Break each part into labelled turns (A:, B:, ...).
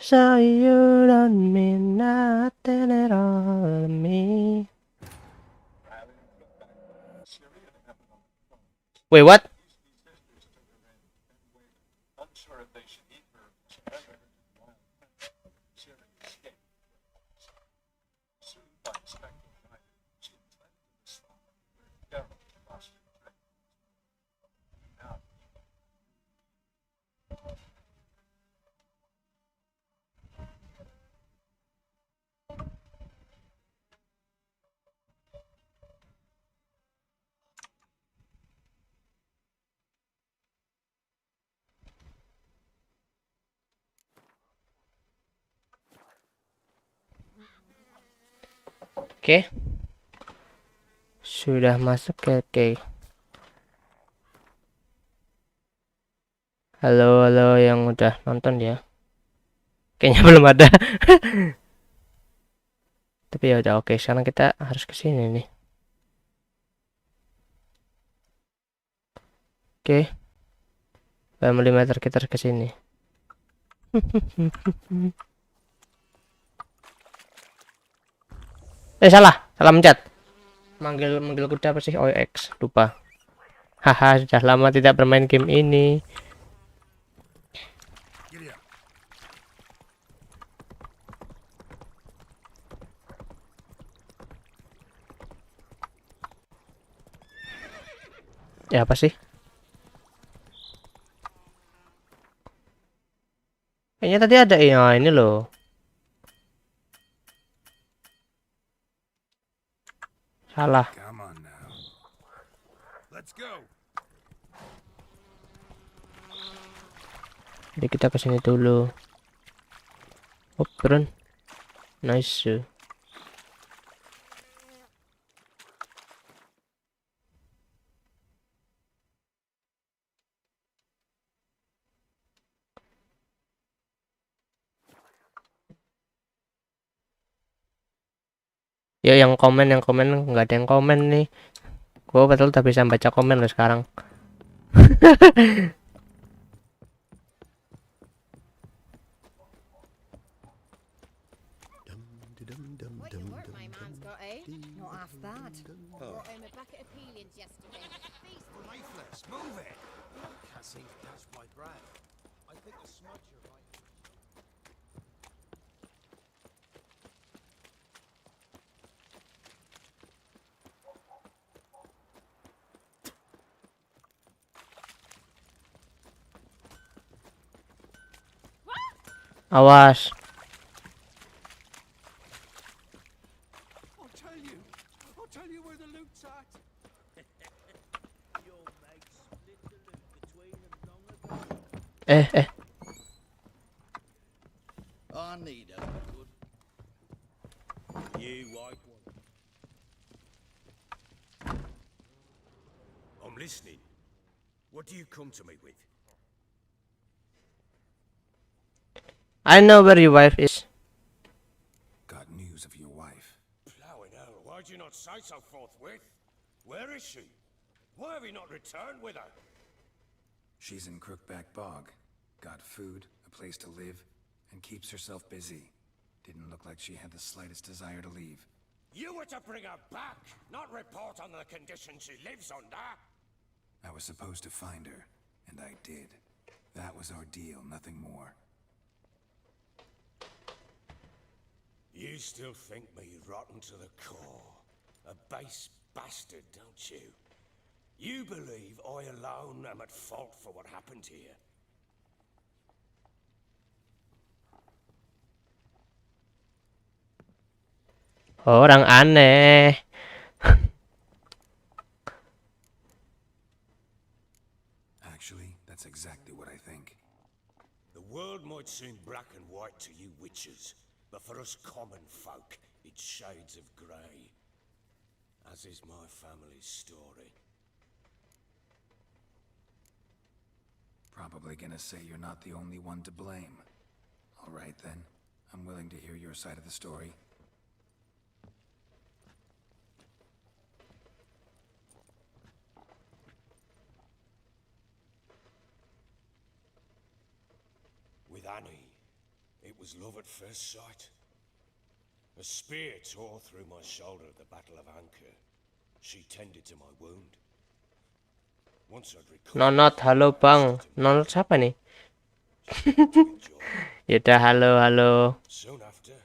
A: So you don't mean nothing at all to me. Wait, what? Oke, sudah masuk ke oke. Halo, halo yang udah nonton ya. Kayaknya belum ada. Tapi ya udah oke, sekarang kita harus ke sini nih. Oke. Family meter kita harus ke sini. Salah, salah mencet. Manggil kuda apa sih? Oh, X, lupa. Haha, sudah lama tidak bermain game ini. Ya apa sih? Kayaknya tadi ada ya ini loh. Salah. Jadi kita ke sini dulu. Oh, turun. Nice. Ya yang komen nggak ada yang komen nih. Gua betul tak bisa baca komen loh sekarang. Awas. Eh.
B: I'm listening. What do you come to me with?
A: I know where your wife is.
B: Got news of your wife. Plowing hell, why'd you not say so forthwith? Where is she? Why have you not returned with her?
C: She's in Crookback Bog. Got food, a place to live, and keeps herself busy. Didn't look like she had the slightest desire to leave.
B: You were to bring her back, not report on the conditions she lives under.
C: I was supposed to find her, and I did. That was our deal, nothing more.
B: You still think me rotten to the core. A base bastard, don't you? You believe I alone am at fault for what happened here.
A: Orang aneh.
C: Actually, that's exactly what I think.
B: The world might seem black and white to you witches, but for us common folk, it's shades of grey. As is my family's story.
C: Probably gonna say you're not the only one to blame. All right then, I'm willing to hear your side of the story.
B: With Annie, it was love at first sight. A spear tore through my shoulder at the Battle of Anchor. She tended to my wound. Once I'd recovered,
A: Nonot, halo bang. Nonot siapa nih?
B: to enjoy.
A: Yaudah, halo.
B: Soon after,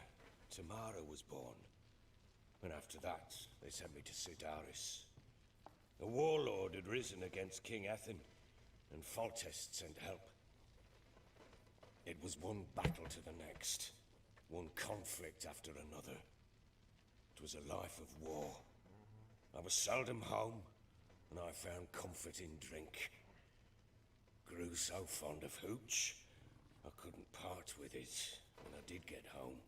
B: Tamara was born. And after that, they sent me to Sidaris. A warlord had risen against King Ethan, and Foltest sent help. It was one battle to the next, one conflict after another. It was a life of war. I was seldom home, and I found comfort in drink. Grew so fond of hooch, I couldn't part with it when I did get home.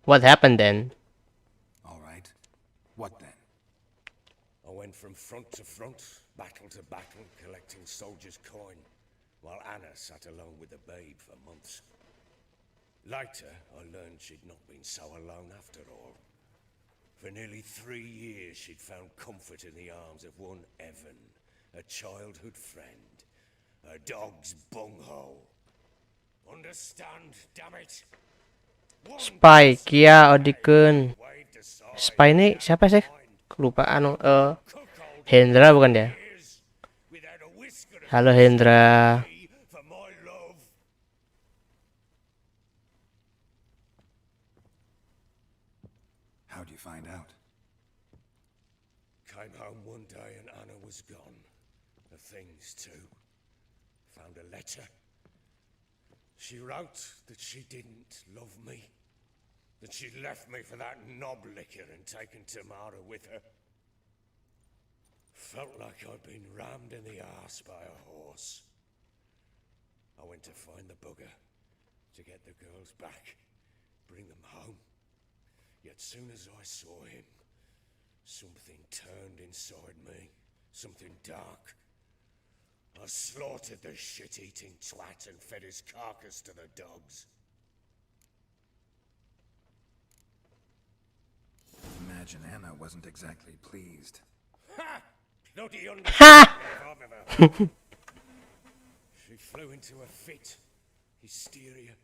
A: What happened then?
C: All right. What then?
B: I went from front to front, battle to battle, collecting soldiers' coin, while Anna sat alone with the babe for months. Later, I learned she'd not been so alone after all. For nearly 3 years, she'd found comfort in the arms of one Evan, a childhood friend, a dog's bunghole. Understand, damn it?
A: Spy, Kia, Odiken. Spy ini siapa sih? Kelupaan. Hendra bukan ya? Halo Hendra.
C: How'd you find out?
B: Came home one day and Anna was gone. The things too. Found a letter. She wrote that she didn't love me. That she'd left me for that knob licker and taken Tamara with her. Felt like I'd been rammed in the arse by a horse. I went to find the bugger, to get the girls back, bring them home. Yet soon as I saw him, something turned inside me, something dark. I slaughtered the shit-eating twat and fed his carcass to the dogs.
C: Imagine Anna wasn't exactly pleased.
B: Ha! Bloody understanding if I've ever heard. She flew into a fit, hysteria,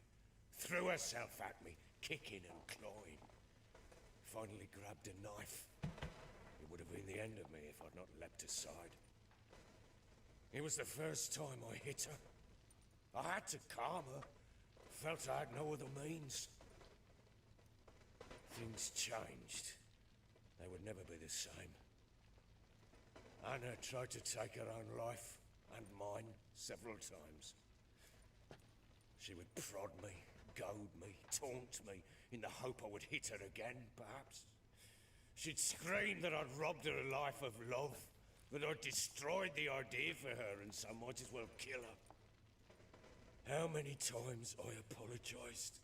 B: threw herself at me, kicking and clawing. Finally grabbed a knife. It would have been the end of me if I'd not leapt aside. It was the first time I hit her. I had to calm her. Felt I had no other means. Things changed. They would never be the same. Anna tried to take her own life, and mine, several times. She would prod me, goad me, taunt me, in the hope I would hit her again, perhaps. She'd scream that I'd robbed her a life of love, that I'd destroyed the idea for her, and so might as well kill her. How many times I apologized.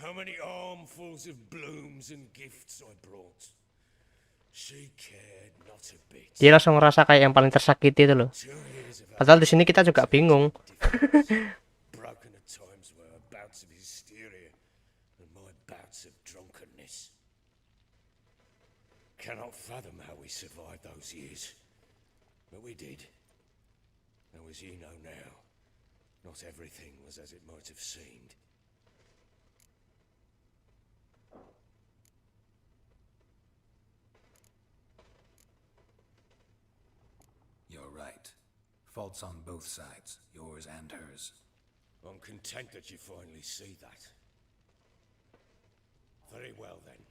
B: How many armfuls of blooms and gifts I brought. She cared not a bit.
A: Dia langsung ngerasa kayak yang paling tersakiti itu loh. Padahal di sini kita juga bingung.
B: Broken at times were bouts of hysteria and my bouts of drunkenness. Cannot fathom how we survived those years. But we did. Though as you know now, not everything was as it might have seemed.
C: You're right. Faults on both sides, yours and hers.
B: I'm content that you finally see that. Very well then.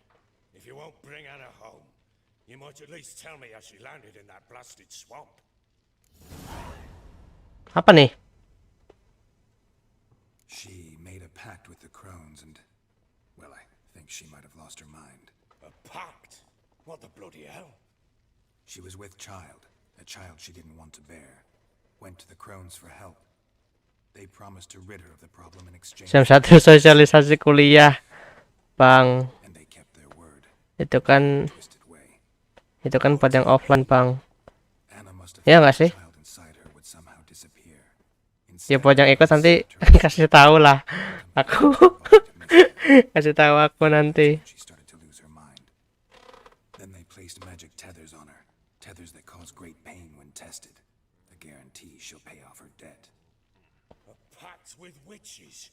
B: If you won't bring Anna home, you might at least tell me how she landed in that blasted swamp.
A: Apa nih?
C: She made a pact with the crones and, well, I think she might have lost her mind.
B: A pact? What the bloody hell?
C: She was with child, a child she didn't want to bear. Went to the crones for help. They promised to rid her of the problem in exchange.
A: Jam 1 sosialisasi kuliah, Bang.
C: And they kept their word.
A: Itu kan
C: Twisted way.
A: buat yang offline, Bang.
C: Anna must have
A: Ya nggak sih?
C: child inside her would somehow disappear.
A: Ya buat yang ikut nanti kasih tahu lah. Aku kasih tahu aku nanti.
C: She started to lose her mind. Then they placed magic tethers on her. Tethers that cause great pain when tested. A guarantee she'll pay off her debt.
B: A pact with witches.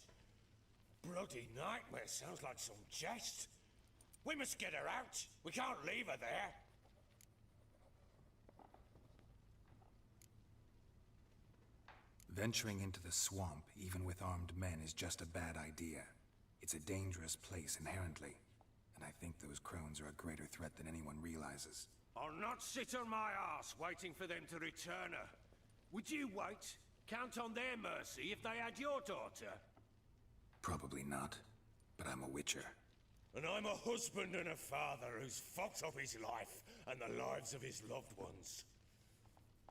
B: Bloody nightmare, sounds like some jest. We must get her out. We can't leave her there.
C: Venturing into the swamp, even with armed men, is just a bad idea. It's a dangerous place inherently, and I think those crones are a greater threat than anyone realizes.
B: I'll not sit on my ass waiting for them to return her. Would you wait? Count on their mercy if they had your daughter?
C: Probably not, but I'm a witcher.
B: And I'm a husband and a father who's fucked up his life and the lives of his loved ones.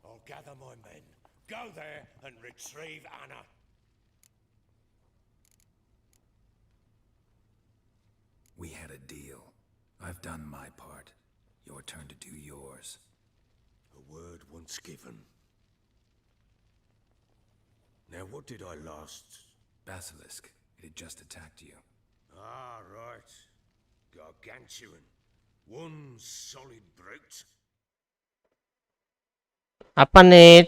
B: I'll gather my men, go there and retrieve Anna.
C: We had a deal. I've done my part. Your turn to do yours.
B: A word once given. Now what did I last...
C: Basilisk. It had just attacked you.
B: Ah, right. Gargantuan. One solid brute.
A: Apa nih?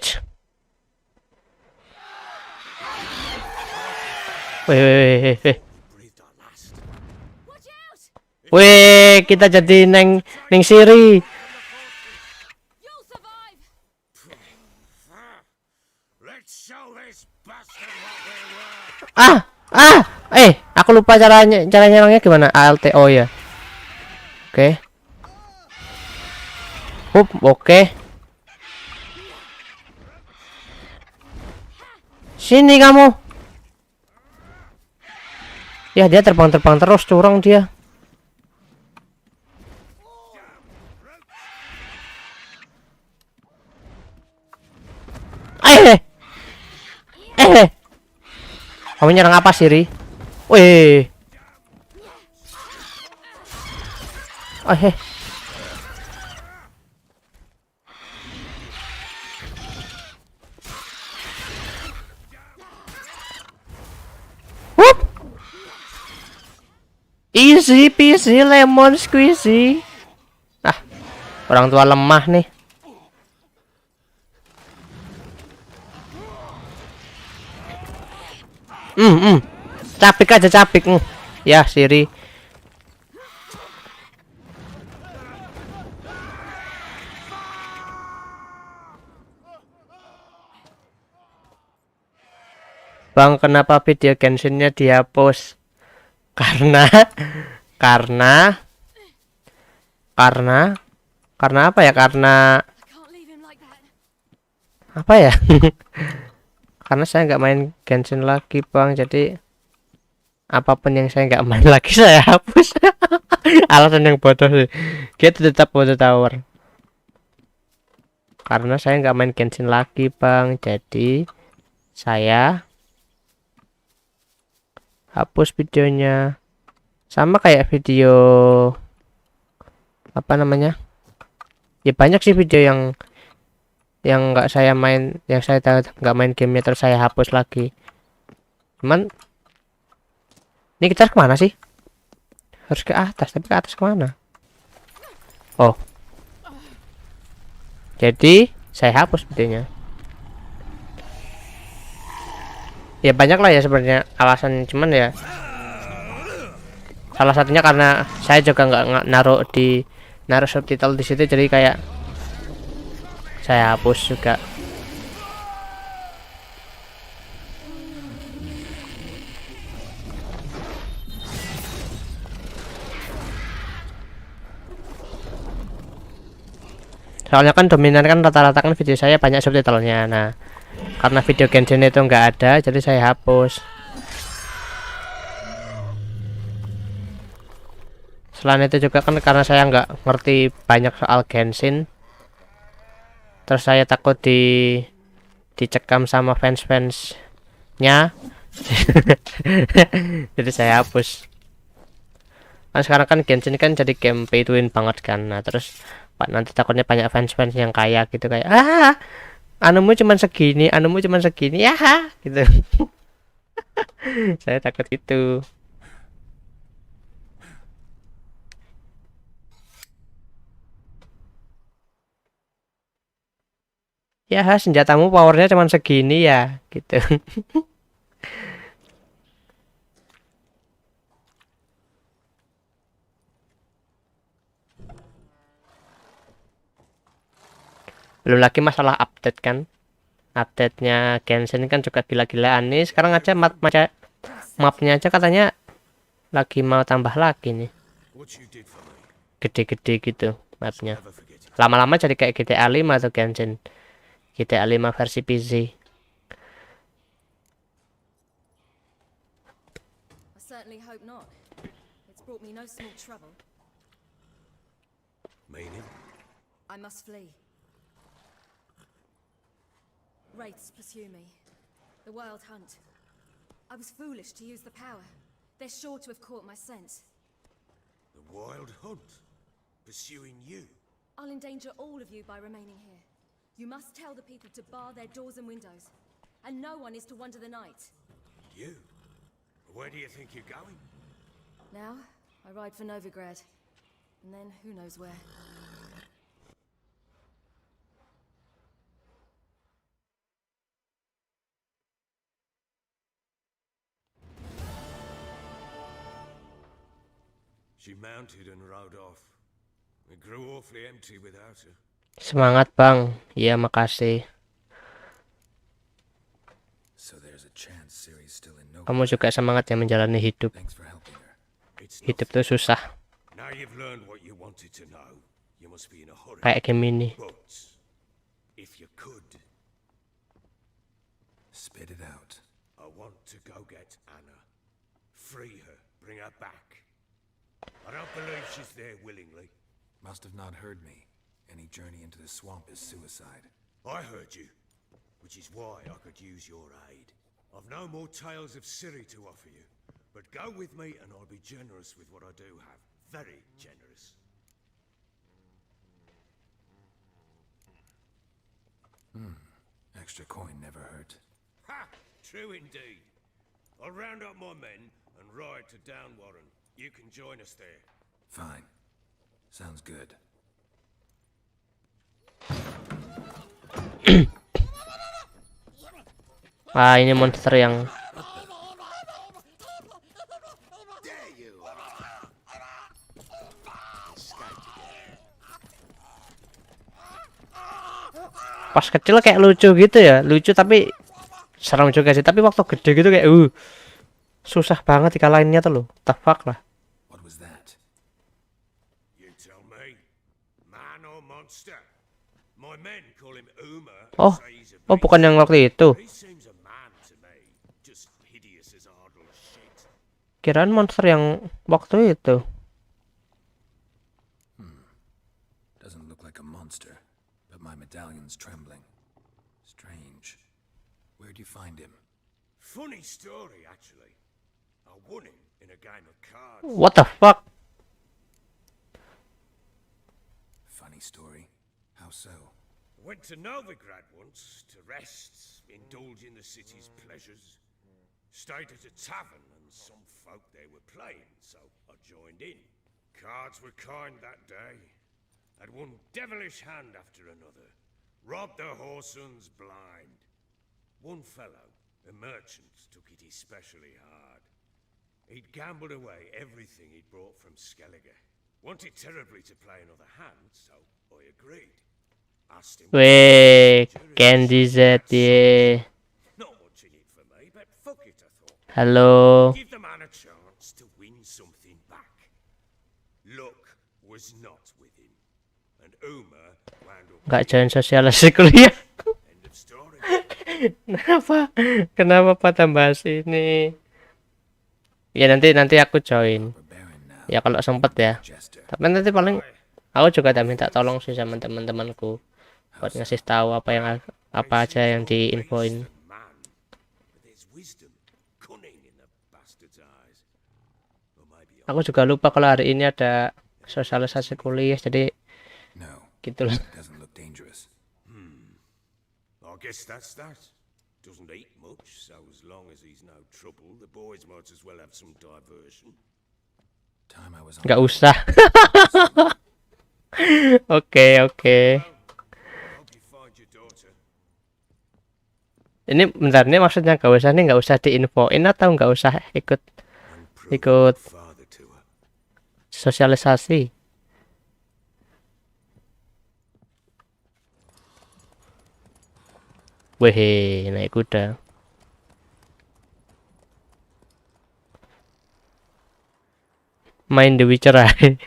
A: Weh.
B: Breathed our last.
A: Weh, kita jadi neng Siri.
D: You'll survive.
B: Let's show this bastard what we're worth.
A: Aku lupa caranya nyerangnya gimana? ALT, oh ya. Oke. Oke. Sini kamu. Ya, dia terbang terus, curang dia. Kamu nyerang apa, Siri? Wih. Easy peasy lemon squeezy. Orang tua lemah nih. Capik aja capik. Ya, Siri. Bang, kenapa video Genshin-nya dihapus? Karena apa ya? Karena
D: I can't leave him like that.
A: apa ya? Karena saya nggak main Genshin lagi, Bang. Jadi apapun yang saya nggak main lagi saya hapus. Alasan yang bodoh sih. Kita tetap bodoh tower. Karena saya nggak main Genshin lagi, Bang. Jadi saya hapus videonya. Sama kayak video apa namanya? Ya banyak sih video yang nggak saya main, yang saya nggak main gamenya terus saya hapus lagi. Cuman ini kita harus kemana sih? Harus ke atas, tapi ke atas kemana? Oh, jadi saya hapus videonya. Ya banyak lah ya sebenarnya alasan, cuman ya salah satunya karena saya juga nggak naruh subtitle di situ, jadi kayak saya hapus juga. Soalnya kan dominan kan rata-rata kan video saya banyak subtitlenya. Nah, karena video Genshin itu nggak ada, jadi saya hapus. Selain itu juga kan karena saya nggak ngerti banyak soal Genshin, terus saya takut dicekam sama fans-fansnya. Jadi saya hapus. Kan sekarang kan Genshin kan jadi game pay to win banget kan. Nah terus nanti takutnya banyak fans-fans yang kaya gitu, kayak anumu cuman segini ya gitu. Saya takut itu. Ya, senjatamu powernya cuman segini ya gitu. Belum lagi masalah update kan. Update-nya Genshin kan juga gila-gilaan nih. Sekarang aja mapnya aja katanya lagi mau tambah lagi nih.
B: What you did for me,
A: Gede-gede gitu mapnya.
B: never forget it.
A: Lama-lama jadi kayak GTA 5 atau Genshin. GTA 5 versi PC.
D: I certainly hope not. It's brought me no small trouble.
B: Meaning?
D: I must flee. Wraiths pursue me. The wild hunt. I was foolish to use the power. They're sure to have caught my scent.
B: The wild hunt? Pursuing you?
D: I'll endanger all of you by remaining here. You must tell the people to bar their doors and windows. And no one is to wander the night.
B: You? Where do you think you're going?
D: Now, I ride for Novigrad. And then who knows where.
B: She mounted and rode off. It grew awfully empty without her.
A: Semangat bang. Iya makasih.
C: So there's a chance Ciri's still in no.
A: Kamu juga semangat ya menjalani hidup.
C: Thanks for helping her.
B: It's
A: Hidup
B: nothing.
A: tuh susah.
B: Now you've learned what you wanted to know. You must be in a hurry.
A: Kayak game ini.
B: But if you could,
C: Spit it out.
B: I want to go get Anna. Free her. Bring her back. I don't believe she's there willingly.
C: Must have not heard me. Any journey into the swamp is suicide.
B: I heard you, which is why I could use your aid. I've no more tales of Ciri to offer you, but go with me and I'll be generous with what I do have. Very generous.
C: Extra coin never hurt.
B: Ha! True indeed. I'll round up my men and ride to Downwarren. You can join us there.
C: Fine. Sounds good.
A: Wah ini monster yang pas kecil kayak lucu gitu ya, lucu tapi serem juga sih. Tapi waktu gede gitu kayak susah banget dikalahinnya tuh loh. The fuck lah.
C: What was that?
B: You tell me. Man or monster? My men call him Uma.
A: Oh,
B: say he's a
A: oh
B: beast.
A: bukan yang waktu itu.
B: He seems a man to me. Just hideous as Ardle shit.
A: Kirain monster yang waktu itu.
C: Doesn't look like a monster, but my medallion's trembling. Strange. Where'd you find him?
B: Funny story, actually. I won him in a game of cards.
A: What the fuck?
C: Funny story. How so?
B: Went to Novigrad once to rest, indulge in the city's pleasures. Stayed at a tavern and some folk there were playing, so I joined in. Cards were kind that day. Had one devilish hand after another. Robbed the whoresons blind. One fellow, a merchant, took it especially hard. He'd gambled away everything he'd brought from Skellige. Wanted terribly to play another hand, so I agreed. Asked him.
A: Weh, Candy Z ye.
B: Not much in it for me, but fuck it, I thought.
A: Halo.
B: Give the man a chance to win something back. Luck was not with him. And Uma wound up.
A: Nggak join sosialisasi kuliah.
B: End of story.
A: Kenapa? Kenapa Pak bahas ini? Ya nanti aku join.
C: Barbarian now.
A: Ya kalau sempet ya.
C: Jester.
A: Tapi nanti paling aku juga tak minta tolong sih sama teman-temanku buat ngasih tahu apa aja yang diinfoin.
B: Man, but there's wisdom, cunning in the bastard's eyes. Or maybe
A: Aku juga lupa kalau hari ini ada sosialisasi kuliah, jadi
C: No,
A: gitulah.
C: doesn't look dangerous.
B: I guess that's that. Doesn't eat much, so as long as he's no trouble, the boys might as well have some diversion.
C: Time I was on.
A: Nggak usah. Oke.
B: Hope you find your daughter.
A: Ini bentar, ini maksudnya nggak usah diinfoin atau nggak usah ikut
B: And prove
A: Ikut.
B: a father to her.
A: sosialisasi. Weh, naik kuda. Main The Witcher aja.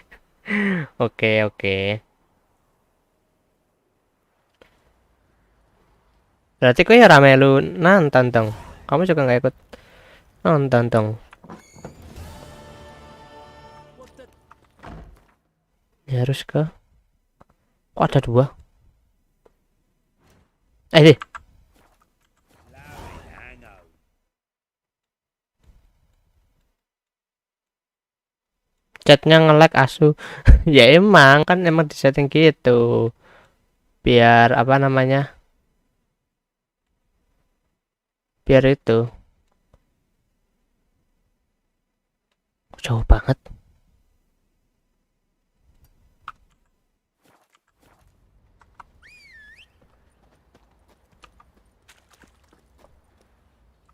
A: Oke, oke. Berarti kok ya rame lu nonton dong. Kamu juga nggak ikut nonton dong. Ya harus ke. Kok ada 2? Deh. Chatnya nge-lag asu. Ya emang kan emang disetting gitu. Biar apa namanya? Biar itu. Jauh banget.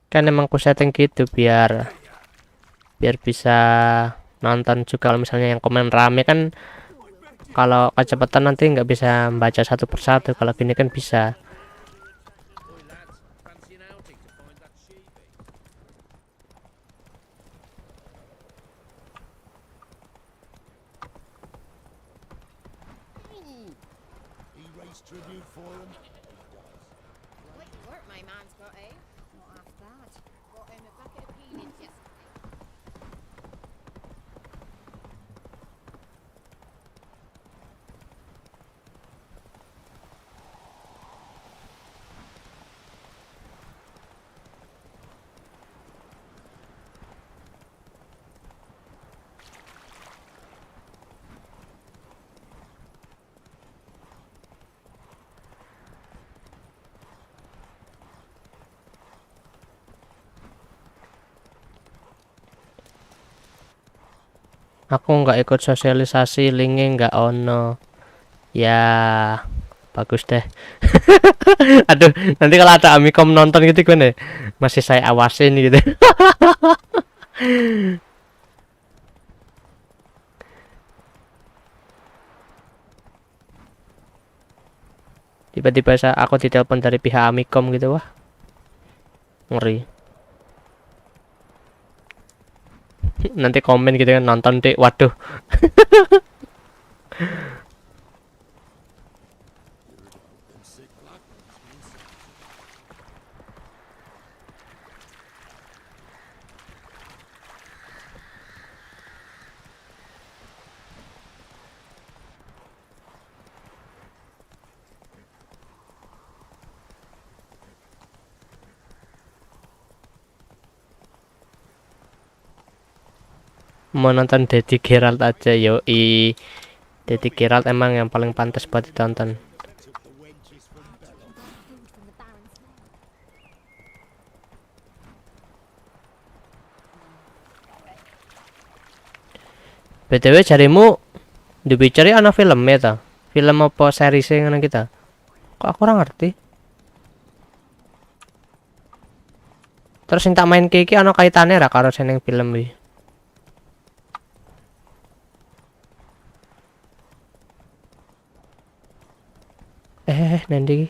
A: Kan emang ku setting gitu biar bisa nonton juga. Kalau misalnya yang komen rame kan, kalau kecepatan nanti nggak bisa baca satu persatu. Kalau gini kan bisa.
B: He raised tribute for him.
E: Like work my man's got, eh? Not half bad. Got him a bucket of peanuts yesterday.
A: Aku nggak ikut sosialisasi, linknya nggak ono. Ya, bagus deh. Aduh, nanti kalau ada Amikom nonton gitu gimana ya? Masih saya awasin gitu. Tiba-tiba aku ditelepon dari pihak Amikom gitu, wah. Ngeri. Nanti komen gitu kan, nonton deh, waduh. Mau nonton Daddy Geralt aja, yoi. Daddy Geralt emang yang paling pantas buat ditonton. BTW jarimu The Witcher ana filmnya ta? Film apa series ngono kita? Kok aku ora ngerti. Terus yang tak main iki ana kaitane ra karo seneng film iki? Nanti iki.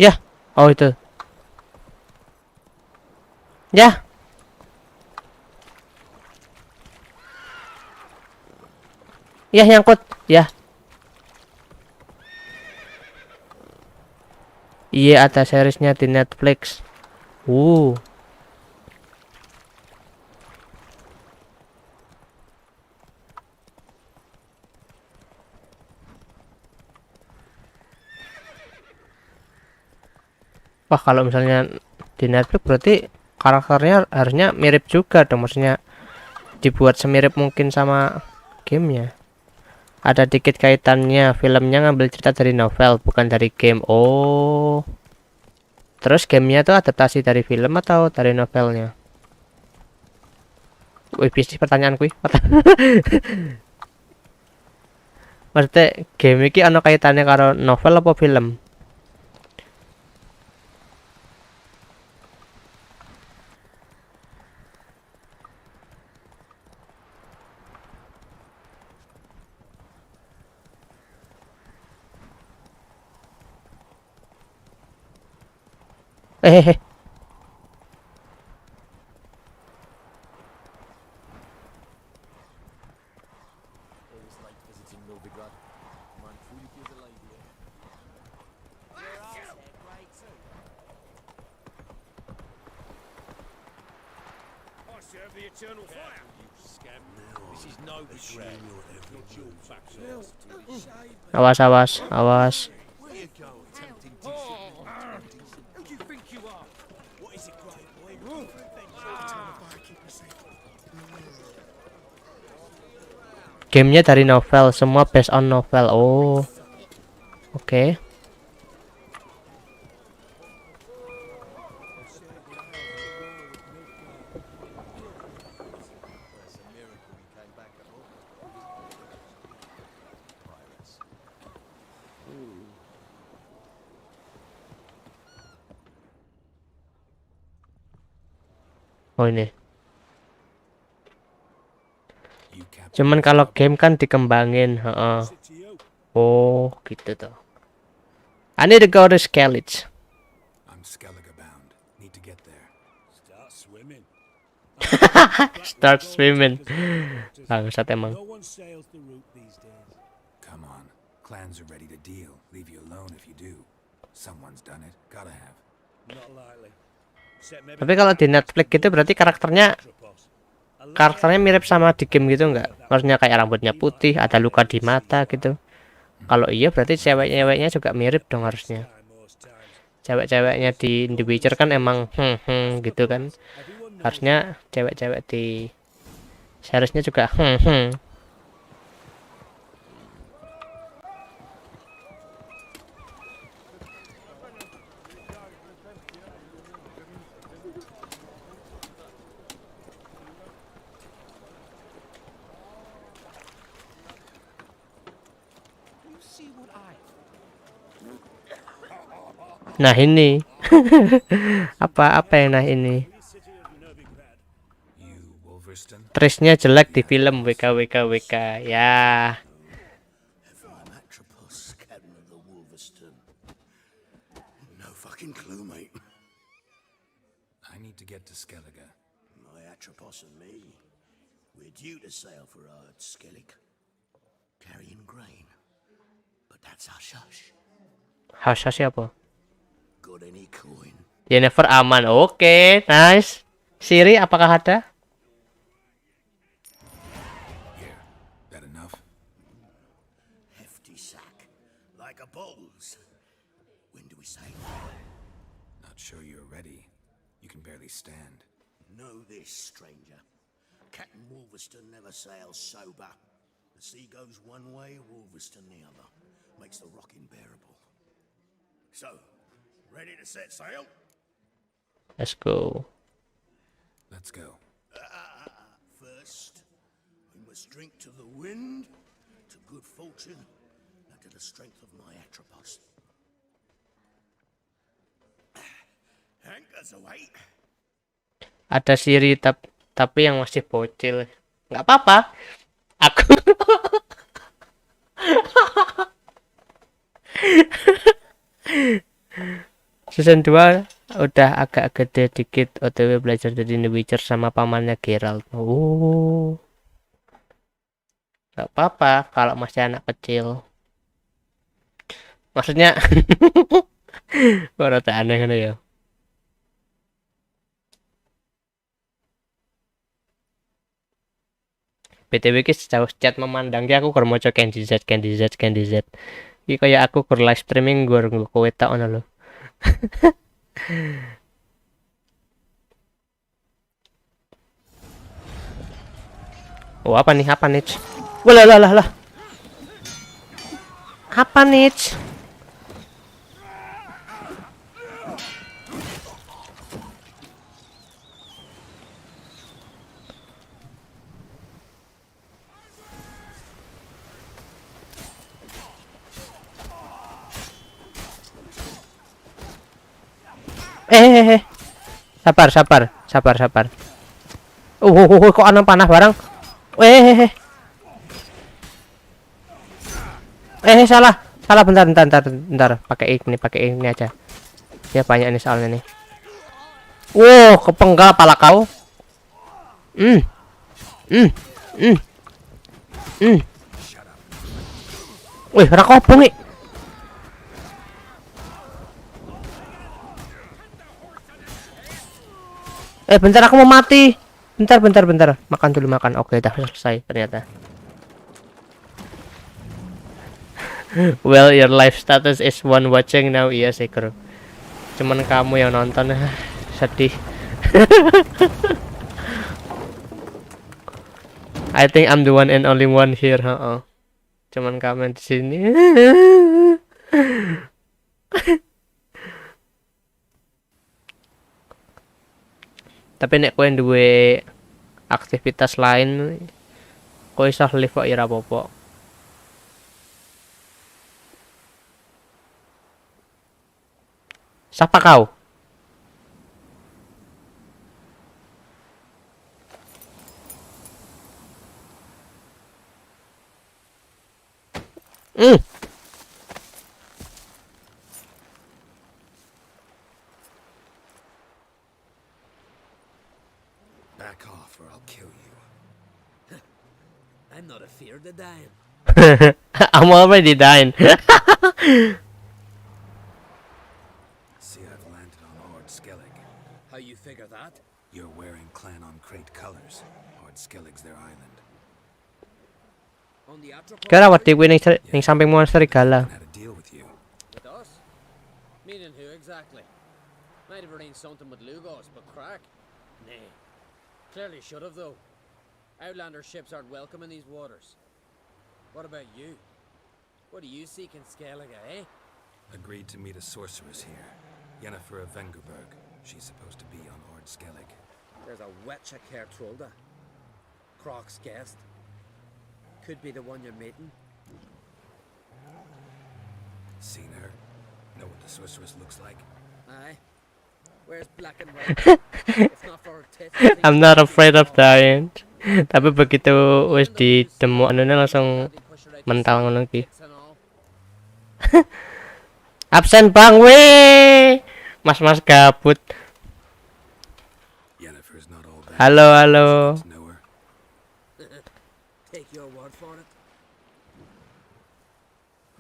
A: Ya, oh itu. Ya. Ya nyangkut, ya. Iya, ada seriesnya di Netflix. Uh. Wah, kalau misalnya di Netflix berarti karakternya harusnya mirip juga dong, maksudnya dibuat semirip mungkin sama gamenya. Ada dikit kaitannya, filmnya ngambil cerita dari novel bukan dari game. Oh, terus gamenya tuh adaptasi dari film atau dari novelnya? Wih, bisnis pertanyaan kuwi. Maksudnya game iki ana kaitannya karo novel apa film? Eh.
B: I serve the eternal fire. You scam. This is no regret. Not your backside.
A: Awas, awas, awas.
B: Where you going? Tempting decent. Who do you think you are? What is it, great boy?
A: Gamenya dari novel, semua based on novel. Oh, oke. Oh ini.
C: You captured
A: Cuman kalau game kan dikembangin, heeh. Oh, gitu tuh. I need to go to Skellige.
C: I'm Skellige bound. Need to get there.
B: Start swimming.
A: Start swimming. Bangsat emang.
B: No one sails the route these days.
C: Come on. Clans are ready to deal. Leave you alone if you do. Someone's done it. Gotta have.
B: Not likely. Except maybe
A: Tapi kalau di Netflix gitu berarti karakternya mirip sama di game gitu nggak? Maksudnya kayak rambutnya putih, ada luka di mata gitu. Kalau iya berarti cewek-ceweknya juga mirip dong harusnya.
B: most times.
A: Cewek-ceweknya di The Witcher kan emang gitu kan. Harusnya cewek-cewek di seriesnya juga Nah ini apa yang nah ini
C: You, Wolverston?
A: Trisnya jelek di film WK ya.
B: Atropos, captain of the Wolverston. No fucking clue, mate.
C: I need to get to Skellige.
B: My Atropos and me, we're due to sail for our Skellig, carrying grain. But that's hush-hush.
A: Hasa siapa?
B: Got any coin?
A: Jennifer aman. Oke, nice. Siri apakah ada?
C: Here. That enough?
B: Hefty sack, like a bull's. When do we sail?
C: Not sure you're ready. You can barely stand.
B: Know this, stranger. Captain Wolverston never sails sober. The sea goes one way, Wolverston the other. Makes the rocking bearable. So, ready to set sail?
A: Let's go.
C: Let's go.
B: First, we must drink to the wind, to good fortune, and to the strength of my Atropos. Anchors away.
A: Ada Siri tapi yang masih bocil. Nggak apa-apa. Aku Season 2 udah agak gede dikit, OTW belajar jadi The Witcher sama pamannya Geralt. Oh, nggak apa-apa kalau masih anak kecil. Maksudnya kok rada aneh kan ya. BTW ki sejauh chat memandangnya aku keur maca Candy Z. Iki kayak aku kur live streaming gur kowe tak ono lho. Oh, apa nih? Walah lah. Apa nih? Sabar, sabar, sabar, sabar. Kok ana panah barang? Salah. Salah, bentar. Pakai ini aja. Ya banyak nih soalnya nih. Kepenggal pala kau. Wih, ora kobong nih. Bentar, aku mau mati. Bentar. Makan dulu, makan. Oke, udah selesai ternyata. Well, your life status is one watching now. Iya sih, Bro. Cuman kamu yang nonton. Sedih. I think I'm the one and only one here. Cuman kamu di sini. Tapi nek kowe duwe aktivitas lain, kowe iso live kok ora apa-apa. Siapa kau?
C: Back off or I'll kill you.
F: I'm not afeard of dying.
A: I'm already dying.
C: See, I've landed on Ord Skellig.
F: How you figure that?
C: You're wearing clan on crate colors. Ord Skellig's their island.
F: On the Atropos?
A: Kira wedi kuwi ning samping monster serigala.
C: Had a deal with you.
F: With us? Meaning who exactly? Might have arranged something with Lugos, but crack? Nay. Clearly should have, though. Outlander ships aren't welcome in these waters. What about you? What do you seek in Skellige, eh?
C: Agreed to meet a sorceress here. Yennefer of Vengerberg. She's supposed to be on Ord Skellig.
F: There's a witch at Kertrolda. Croc's guest. Could be the one you're meeting.
C: Seen her? Know what the sorceress looks like?
F: Aye. Where's black and white? If not for her tits.
A: I'm not afraid of dying. Tapi begitu wis ditemu anune langsung mental ngono iki. Absen Bang weh. Mas-mas gabut.
C: Yennefer's not all that.
A: Halo.
C: Know her?
F: Take your word for it.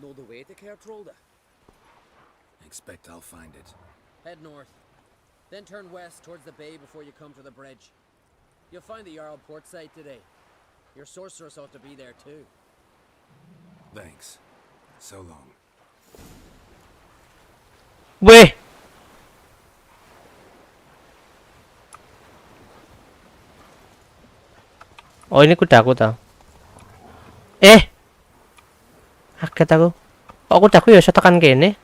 F: Know the way to Kertrolda?
C: Expect I'll find it.
F: Head north. Then turn west towards the bay before you come to the bridge. You'll find the Jarl port site today. Your sorceress ought to be there too.
C: Thanks. So long.
A: Weh. Oh, ini kudaku tau. Kaget aku. Kok kudaku ya iso tekan kene?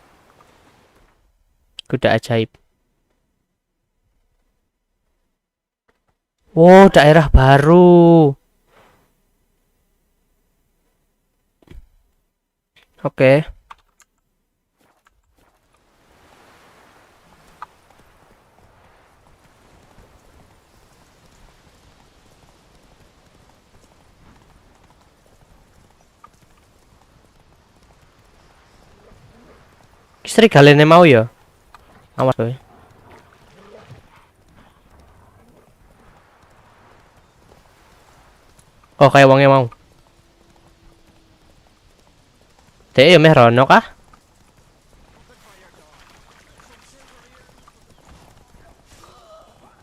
A: Kuda ajaib. Wow, daerah baru. Oke. Istri galene mau ya? Awas kowe. Oh, kayak wongnya mau. Dek ya meh rono kah?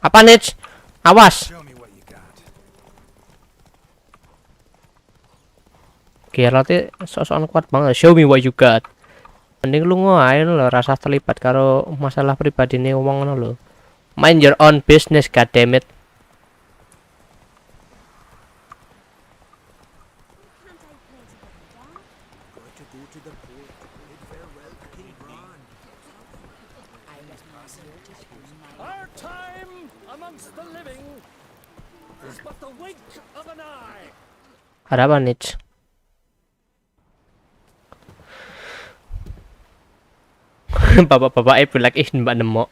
A: Apa Nits? Awas.
C: Show me what you got.
A: Geralt sok-sokan kuat banget. Show me what you got. Mending lu ngoae lho rasa terlibat karo masalah pribadine wong ngono lho. Mind your own business, goddammit.
B: Our time amongst the living is but the wink of an eye.
A: Ada apa Nits? Bapak-bapak bilang mbak nemo.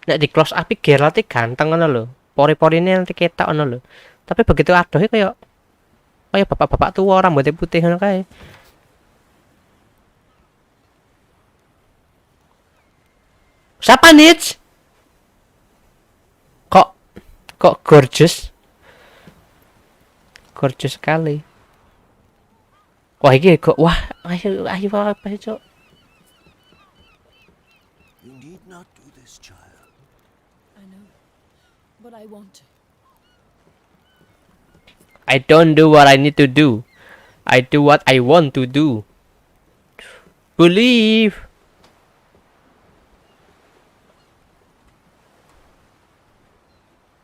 A: Nek di close up Geralt ganteng ngono lho. Pori-porine nanti ketok ngono lho. Tapi begitu adoh kayak bapak-bapak tua rambutnya putih ngono kae. Siapa Nits? Kok kok gorgeous? Gorgeous sekali. Wah iki kok ayo apa sih, Cok?
B: You need not do this, child.
G: I know, but I want to.
A: I don't do what I need to do. I do what I want to do. Believe.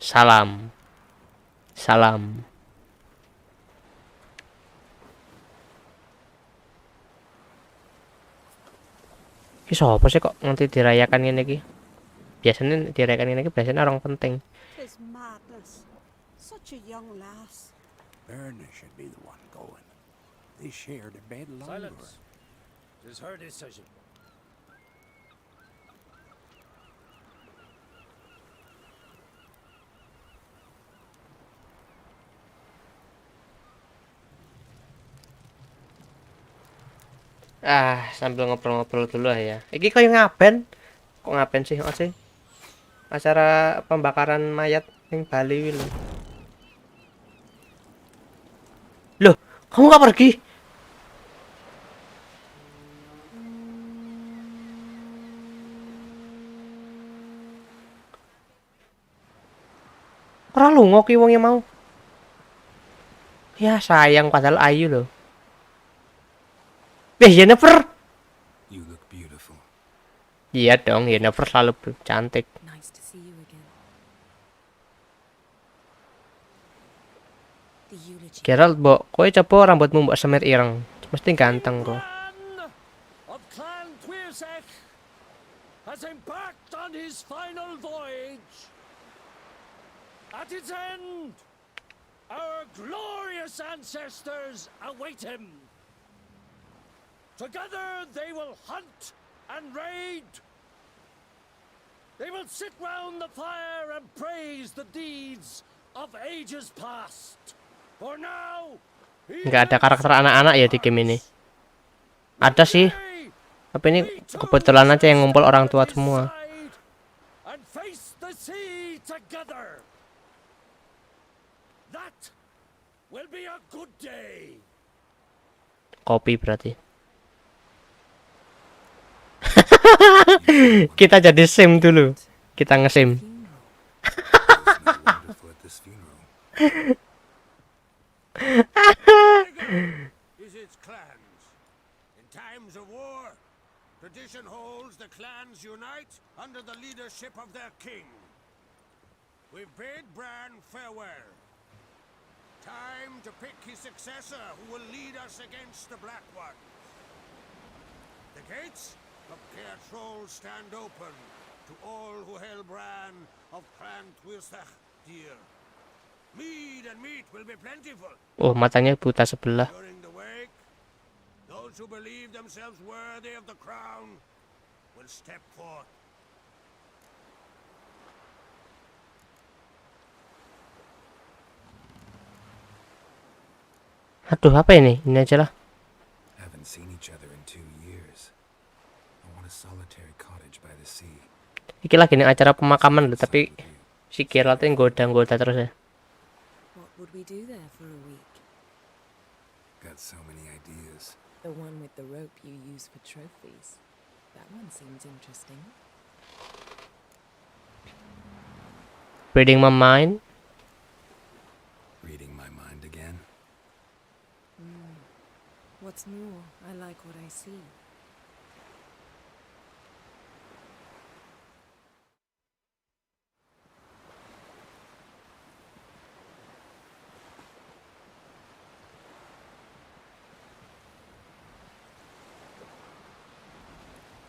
A: Salam. Salam. Ini siapa sih kok nanti dirayakan ini iki? Biasanya dirayakan ini iki biasanya orang penting.
H: Tis madness. Such a young lass.
B: Berna should be the one going. They shared a bed longer.
F: Silence. It is her decision.
A: Sambil ngobrol-ngobrol dulu ya. Iki kayak ngaben. Kok ngaben sih? Oh sih. Acara pembakaran mayat yang Bali wi lho. Loh, kamu gak pergi? Ora lunga ki wonge mau. Ya sayang padahal ayu loh. Jennifer.
C: You look beautiful.
A: Iya dong, Jennifer selalu cantik.
G: Nice to see you again. The eulogy.
A: Geralt, mbok kowe coba rambutmu mbok semir ireng. Mesti ganteng kok.
F: Bran of Clan Twirsek has embarked on his final voyage. At its end, our glorious ancestors await him. Together they will hunt and raid. They will sit round the fire and praise the deeds of ages past. For now,
A: Nggak ada karakter anak-anak ya di game ini. Ada sih, tapi ini kebetulan aja yang ngumpul orang tua semua.
F: And face the sea together. That will be a good day.
A: Kopi berarti. Kita jadi sim dulu. Kita ngesim.
C: Wonderful at this funeral.
B: Is its clans. In times of war, tradition holds the clans unite under the leadership of their king. We've bid Bran farewell. Time to pick his successor who will lead us against the Black Ones. The gates of Caer Troll stand open to all who hail Bran of Clan Twirsach dear. Mead and meat will be plentiful.
A: Oh, matanya buta sebelah.
B: During the wake, those who believe themselves worthy of the crown will step forth.
A: Aduh, apa ini? Ini aja lah.
C: Haven't seen each other in 2 years. I want a solitary cottage by the sea.
A: Iki lagi nih acara pemakaman loh, tapi si Geralt yang goda-goda terus ya.
G: What would we do there for a week?
C: Got so many ideas.
G: The one with the rope you use for trophies. That one seems interesting.
A: Reading my mind.
C: Reading my mind again.
G: What's more, I like what I see.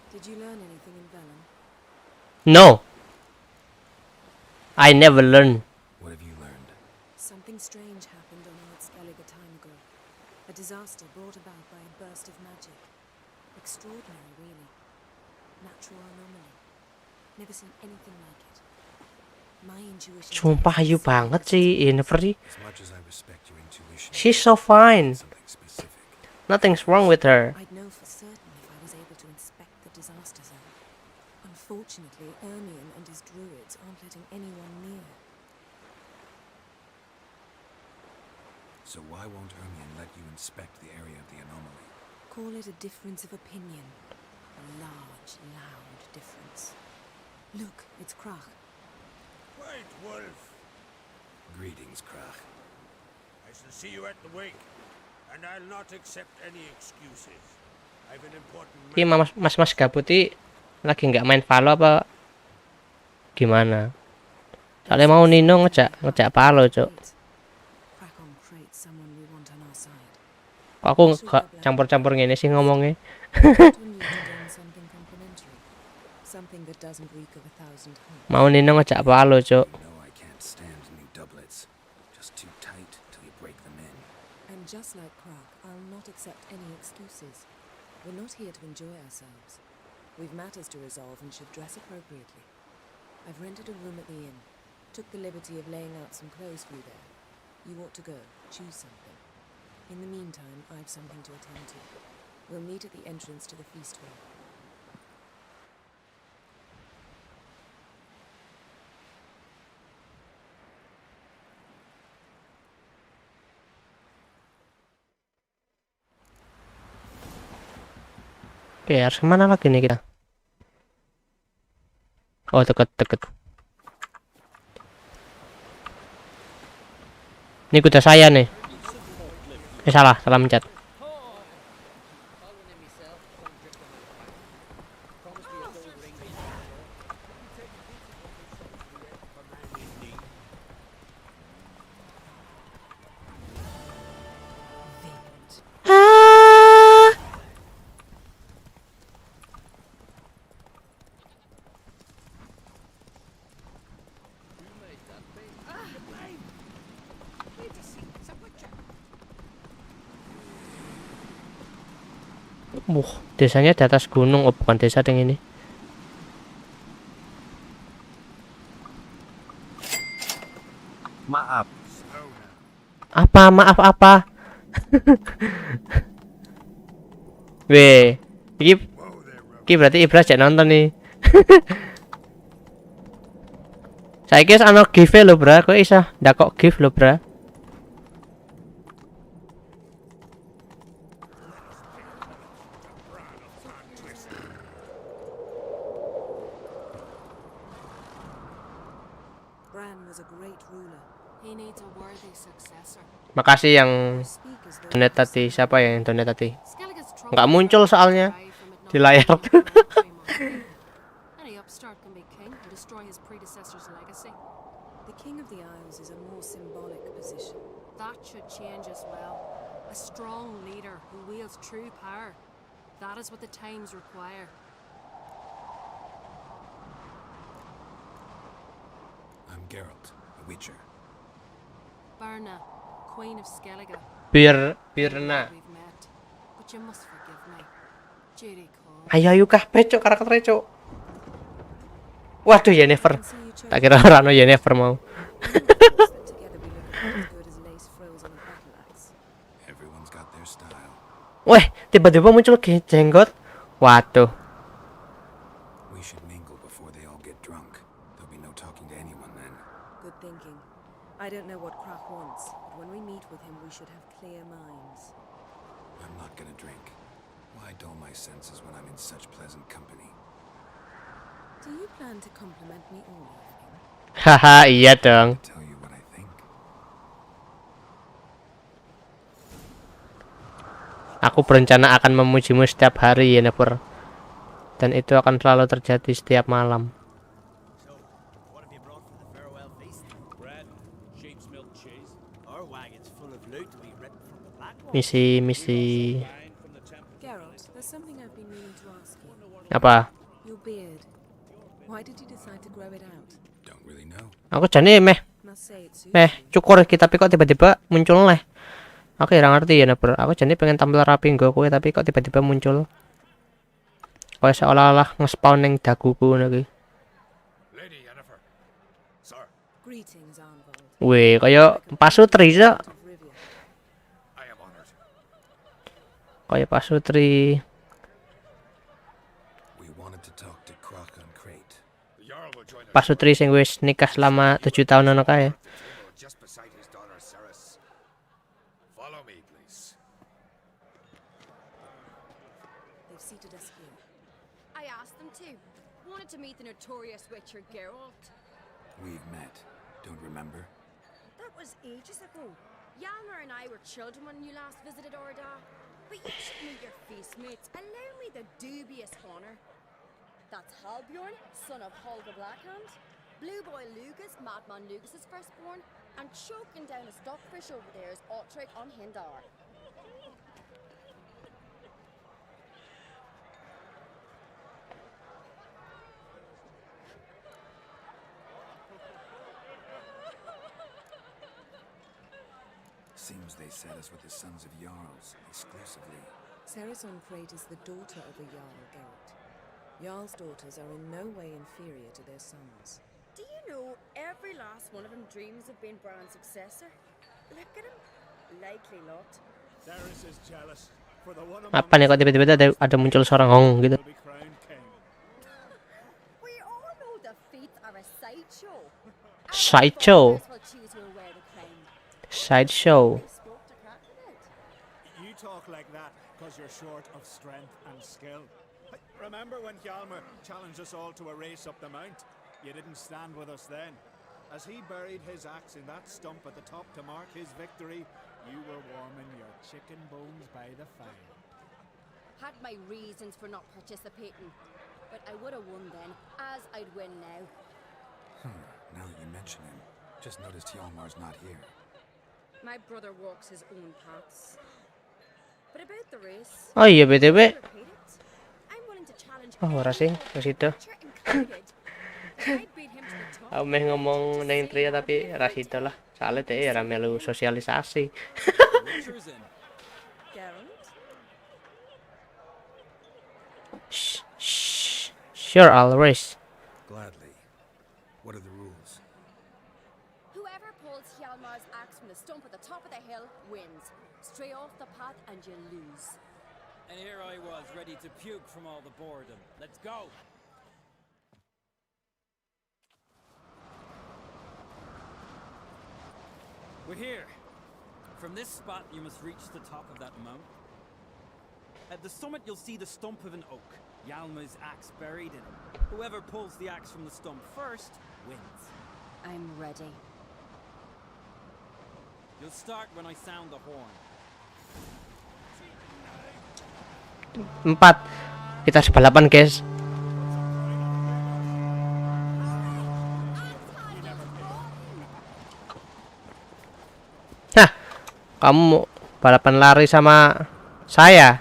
G: Did you learn anything in Vellum?
A: No. I never learn.
C: What have you learned?
G: Something strange happened on Lord Skellig a time ago. A disaster brought about by a burst of magic. Extraordinary, really. Natural anomaly. Never seen anything like it. My intuition.
A: Sumpah ayu banget sih Yennefer.
C: As much as I respect your intuition,
A: She's so fine.
C: something specific.
A: Nothing's wrong with her.
G: I'd know for certain if I was able to inspect the disaster zone. Unfortunately, Ermion and his druids aren't letting anyone near.
C: So why won't Ermion let you inspect the area of the anomaly?
G: Call it a difference of opinion. A large, loud difference. Look, it's Krach.
B: White Wolf,
C: Greetings, Krach.
B: I shall see you at the wake, and I'll not accept any excuses. I've an important
A: Ini mas gabut ini lagi nggak main Valo apa gimana? Soalnya mau Nino ngejak Valo, Cuk.
G: Crack on crate someone we want on our side.
A: Kok aku nggak campur-campur ngene sih ngomongnya.
G: Count on you to do something complimentary. Something that doesn't reek of 1,000 homes.
A: Mau Nino ngejak Valo, Cuk.
C: You know I can't stand new doublets. Just too tight till you break them in.
G: And just like Krach, I'll not accept any excuses. We're not here to enjoy ourselves. We've matters to resolve and should dress appropriately. I've rented a room at the inn. Took the liberty of laying out some clothes for you there. You ought to go. Choose something. In the meantime, I've something to attend to. We'll meet at the entrance to the feast hall.
A: Oke, harus kemana lagi nih kita? Oh, deket. Ini kuda saya nih. Salah mencet. Desanya di atas gunung, oh bukan desa yang ini.
C: Maaf.
A: Maaf apa? Weh, iki berarti Ibras jak nonton nih. Saya kira ana give lo, Bra. Kok isa ndak kok give lo, Bra?
G: Bran was a great ruler. He needs a worthy successor.
A: Makasih yang
G: Speak as though
A: donate tadi. Siapa ya yang donate tadi?
D: Skellige's
A: Nggak muncul soalnya di layar.
D: Any upstart can be king and destroy his predecessor's legacy.
G: the King of the Isles is a more symbolic position.
D: That should change as well. A strong leader who wields true power. That is what the times require.
C: I'm Geralt, a witcher.
D: Berna, Queen of Skellige.
A: Birna.
D: We've met, but you must forgive me. Judy calls.
A: Ayo kabeh cuk karakternya cuk. Waduh Yennefer. Tak kira orang Yennefer mau.
G: Together we look about as good as lace frills on a battle axe.
C: Everyone's got their style.
A: Weh, tiba-tiba muncul jenggot. Waduh.
C: We should mingle before they all get drunk. There'll be no talking to anyone then.
G: Good thinking. I don't know what Krach wants, but when we meet with him, we should have clear minds.
C: I'm not gonna drink. Why dull my senses when I'm in such pleasant company?
G: Do you plan to compliment me all evening?
A: Haha, iya dong.
C: Tell you what I think.
A: Aku berencana akan memujimu setiap hari Yennefer. Dan itu akan selalu terjadi setiap malam.
F: So, what have you brought for the farewell feast? Bread, sheep's milk cheese. Our wagon's full of loot to be ripped from the black one.
A: Misi.
F: Wine from the temple.
G: Geralt, there's something I've been meaning to ask you.
A: Apa?
G: Your beard. Why did you decide to grow it out?
C: Don't really know.
A: Aku jane
G: Must say it suits you.
A: cukur iki tapi kok tiba-tiba muncul leh. Aku ya ngerti Yennefer. Aku jane pengen tampil rapi nggo kowe tapi kok tiba-tiba muncul. Kayak seolah-olah nge-spawn ning daguku ngono iki. Wih, kaya pasutri Cok.
G: of Rivia.
C: I am honored.
A: Kaya pasutri.
C: We wanted to talk to Croc on Crate.
B: The Jarl will join us
A: Pasutri sing wis nikah selama 7 tahun ana kae.
B: at the table just beside his daughter Ceres. Follow me, please.
G: They've seated us here.
D: I asked them to. Wanted to meet the notorious Witcher Geralt.
C: We've met. Don't remember?
D: That was ages ago. Yalmer and I were children when you last visited Orda. But you should meet your feast mates. Allow me the dubious honor. That's Halbjorn, son of Holger Blackhand. Blue Boy Lugas, Madman Lugas' firstborn. And choking down a stockfish over there is Otric on Hindar.
C: Seems they set us with the sons of Jarls exclusively.
G: Ceres on Crate is the daughter of a Jarl, Geralt. Jarl's daughters are in no way inferior to their sons.
D: Do you know every last one of them dreams of being Bran's successor? Look at him. Likely lot.
B: Ceres is jealous. For the one
A: Apa nih kok tiba-tiba ada muncul seorang Hong gitu.
B: be crowned king.
D: We all know the feats are a sideshow.
A: Sideshow.
D: Will choose who will wear the crown.
A: Sideshow.
D: They spoke to Kraken it.
B: You talk like that because you're short of strength and skill. Remember when Hjalmar challenged us all to a race up the mount? You didn't stand with us then. As he buried his axe in that stump at the top to mark his victory, you were warming your chicken bones by the fire.
D: Had my reasons for not participating, but I would have won then, as I'd win now.
C: Now that you mention him, just noticed Hjalmar's not here.
D: My brother walks his own paths. But about the race,
A: Oh iya BTW.
D: repeat it. I'm willing to challenge
A: Oh, ora sing ke situ.
D: Witcher included. I'd beat him to the top.
A: Aku meh ngomong neng Tria tapi ra situ lah. Soalnya teh ya melu sosialisasi.
F: Witcher's in.
D: Geralt?
A: Sure, I'll race.
C: Gladly. What are the rules?
D: Whoever pulls Hjalmar's axe from the stump at the top of the hill wins. Stray off the path and you lose.
F: And here I was, ready to puke from all the boredom. Let's go! We're here. From this spot, you must reach the top of that mount. At the summit, you'll see the stump of an oak. Yalma's axe buried in it. Whoever pulls the axe from the stump first wins.
D: I'm ready.
F: You'll start when I sound the horn.
A: 4. Kita sebalapan, guys. Hah. Kamu balapan lari sama saya.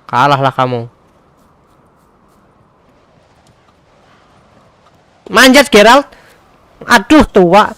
A: Kalahlah kamu. Manjat, Geralt. Aduh, tua.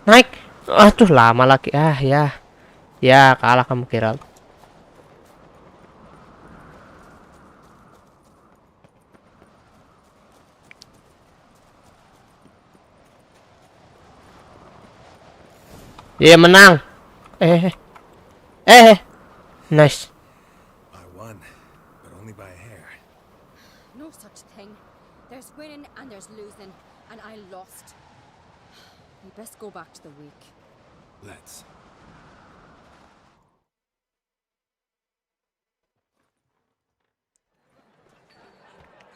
A: Naik. Aduh, lama lagi. Ah, ya. Ya, kalah kamu, Geralt. Iya, menang. Nice.
C: I won, but only by a hair.
D: No such thing. There's winning and there's losing, and I lost. We best go back to the wake.
C: Let's.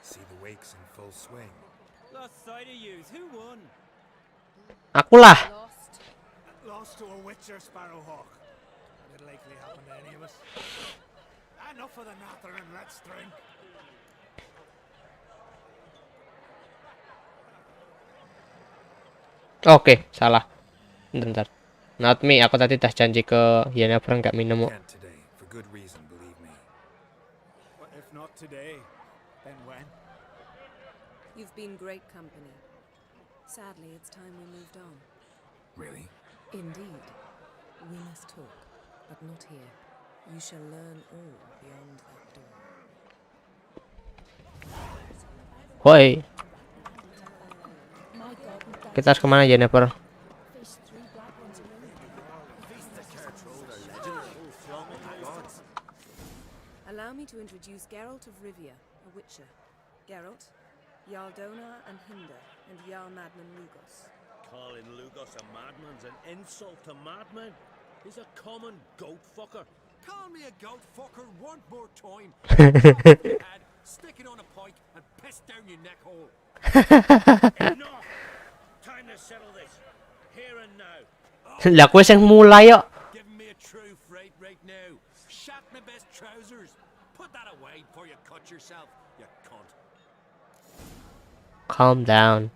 C: See the wakes in full swing.
F: Lost sight of yous. Who won?
A: Akulah.
D: Lost.
B: Lost to a Witcher Sparrowhawk. It'll likely happen to any of us. Enough of the natter and let's drink.
A: Oke, salah. Bentar. Not me, aku tadi udah janji ke Yennefer nggak minum.
C: Can't today, for good reason, believe me.
I: Well, if not today, then when?
G: You've been great company. Sadly, it's time we moved on.
C: Really?
G: Indeed. We must talk, but not here. You shall learn all beyond that door.
A: Woi. Kita harus kemana Yennefer?
G: Allow me to introduce Geralt of Rivia, a witcher. Geralt, Jarl Donar and Hinder, and Jarl Madman Lugos.
B: Calling Lugos a madman's an insult to madman. He's a common goat fucker. Call me a goat fucker one more time. Head, stick it on a pike and piss down your neck hole. Enough! Time to settle this. Here and now.
A: Lah kowe sing mulai yo.
B: Giving me a true fright right now. Shat my best trousers. Put that away before you cut yourself, you cunt.
A: Calm down.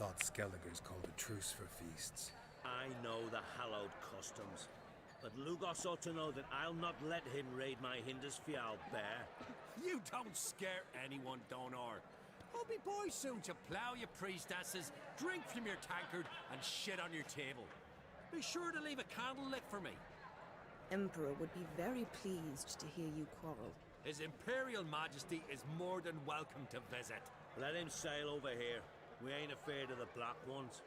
C: Thought Skelliger's called a truce for feasts.
B: I know the hallowed customs, but Lugos ought to know that I'll not let him raid my Hindisfial bear. You don't scare anyone, Donar. I'll be boy soon to plough your priestesses, drink from your tankard, and shit on your table. Be sure to leave a candle lit for me.
G: Emperor would be very pleased to hear you quarrel.
B: His Imperial Majesty is more than welcome to visit. Let him sail over here. We ain't afraid of the Black Ones.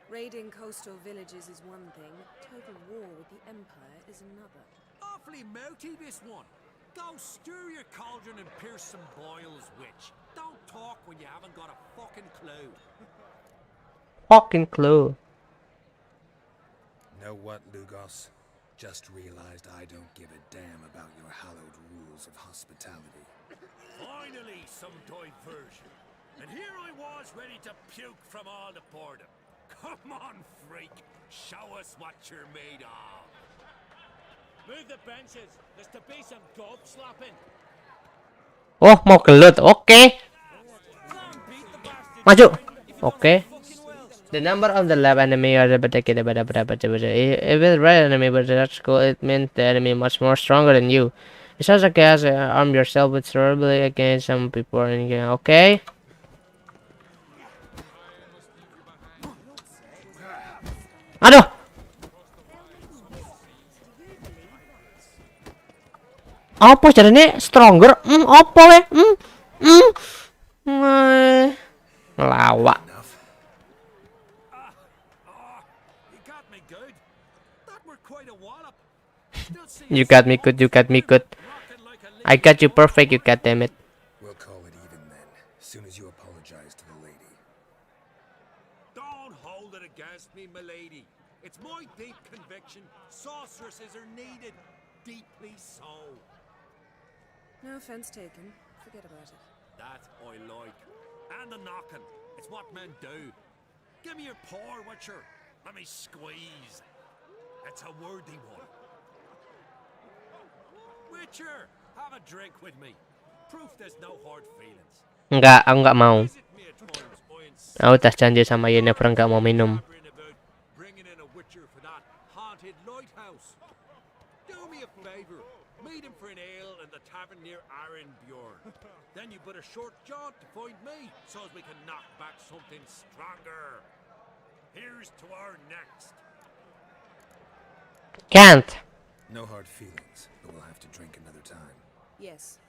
G: Raiding coastal villages is one thing. Total war with the Empire is another.
B: Awfully mouthy, this one. Go stir your cauldron and pierce some boils, witch. Don't talk when you haven't got a fucking clue.
A: Fucking clue.
C: Know what, Lugos? Just realized I don't give a damn about your hallowed rules of hospitality.
B: Finally, some diversion. And here I was ready to puke from all the boredom. Come on, freak. Show us what you're made of. Move the benches. There's to be some gob slapping.
A: Oh, mau gelut. Oke.
B: Beat the bastard.
A: Maju. Oke. The number of the lab enemy or the particular if it's right enemy but that's cool, it means the enemy much more stronger than you. It's such a case arm yourself with thoroughly against some people in game. Okay. Aduh. Apa jarane stronger? Apa we? Ngelawak.
B: You got me good. That were quite a wallop.
A: You got me good, you got me good. I got you perfect, you got damn it.
C: We'll call it even then, as soon as you apologize to the lady.
B: Don't hold it against me, milady. It's my deep conviction. Sorceresses are needed. Deeply so.
G: No offense taken. Forget about it.
B: That I like. And the knocking. It's what men do. Give me your paw, Witcher. Let me squeeze. It's a worthy one. Witcher, have a drink with me. Proof there's no hard feelings.
A: Enggak, aku nggak mau.
B: Visit me at times. I insist.
A: Aku udah janji sama Yennefer nggak mau minum.
B: Blabbering about bringing in a Witcher for that haunted lighthouse. Do me a favor. Meet him for an ale in the tavern near Arenbjorn. Then you put a short jaunt to find me, so as we can knock back something stronger. Here's to our next.
A: Can't.
C: No hard feelings, but we'll have to drink another time.
G: Yes.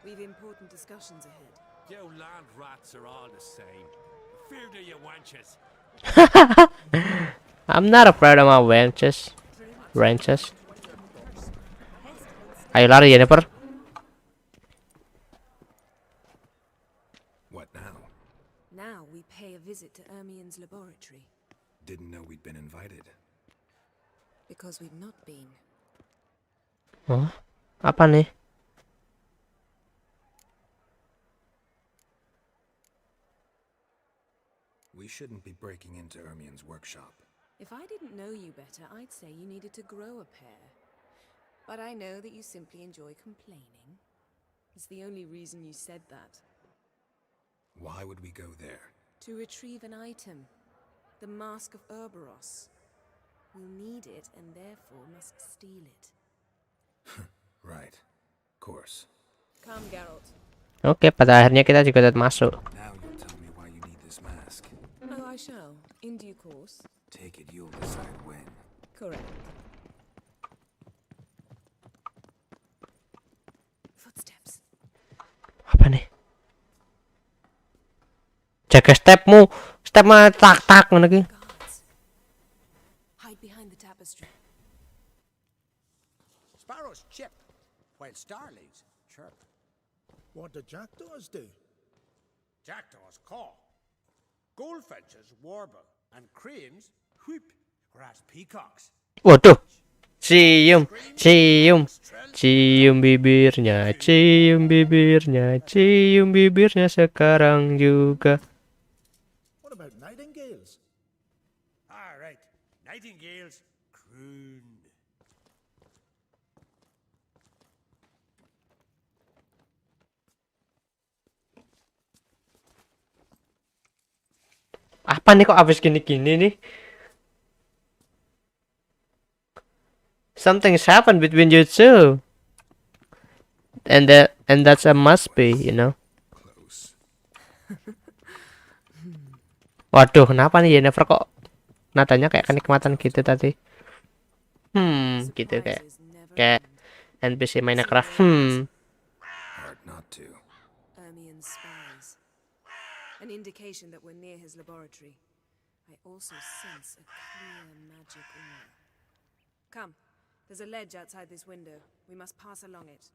G: We've important discussions ahead.
B: You land rats are all the same. Fear to you wenches.
A: I'm not afraid of my wenches. Wrenches. Ayo lari Yennefer.
C: What now?
G: Now we pay a visit to Ermien's laboratory.
C: Didn't know we'd been invited.
G: Because we've not been.
A: Oh, apa nih?
C: We shouldn't be breaking into Ermien's workshop.
G: If I didn't know you better, I'd say you needed to grow a pair. But I know that you simply enjoy complaining. It's the only reason you said that.
C: Why would we go there?
G: To retrieve an item, the Mask of Urboros. We'll need it and therefore must steal it.
C: Right. Course.
G: Come, Geralt.
A: Oke, pada akhirnya kita juga dapat masuk.
C: Now you'll tell me why you need this mask.
G: Oh, I shall. In due course.
C: Take it you'll decide when.
G: Correct. Footsteps.
A: Apa nih? Jaga stepmu. Step mah tak ngono ki.
G: Guards. Hide behind the tapestry.
I: Sparrows chip, while starlings chirp.
J: What do jackdaws do?
I: Jackdaws caw. Goldfinches warble, and cranes whoop, whereas peacocks.
A: Waduh. Cium bibirnya, cium bibirnya sekarang juga.
J: What about nightingales?
I: Ah, right. Nightingales croon.
A: Apa nih kok habis gini-gini nih? Something's happened between you two. And that's a must be, you know.
C: Close.
A: Waduh, kenapa nih Yennefer kok nadanya kayak kenikmatan gitu tadi? Gitu
G: Surprises never
A: kayak
G: end.
A: NPC Minecraft.
C: Hard not to.
G: Ermien's spies. An indication that we're near his laboratory. I also sense a clear magic aura. Come, there's a ledge outside this window. We must pass along it.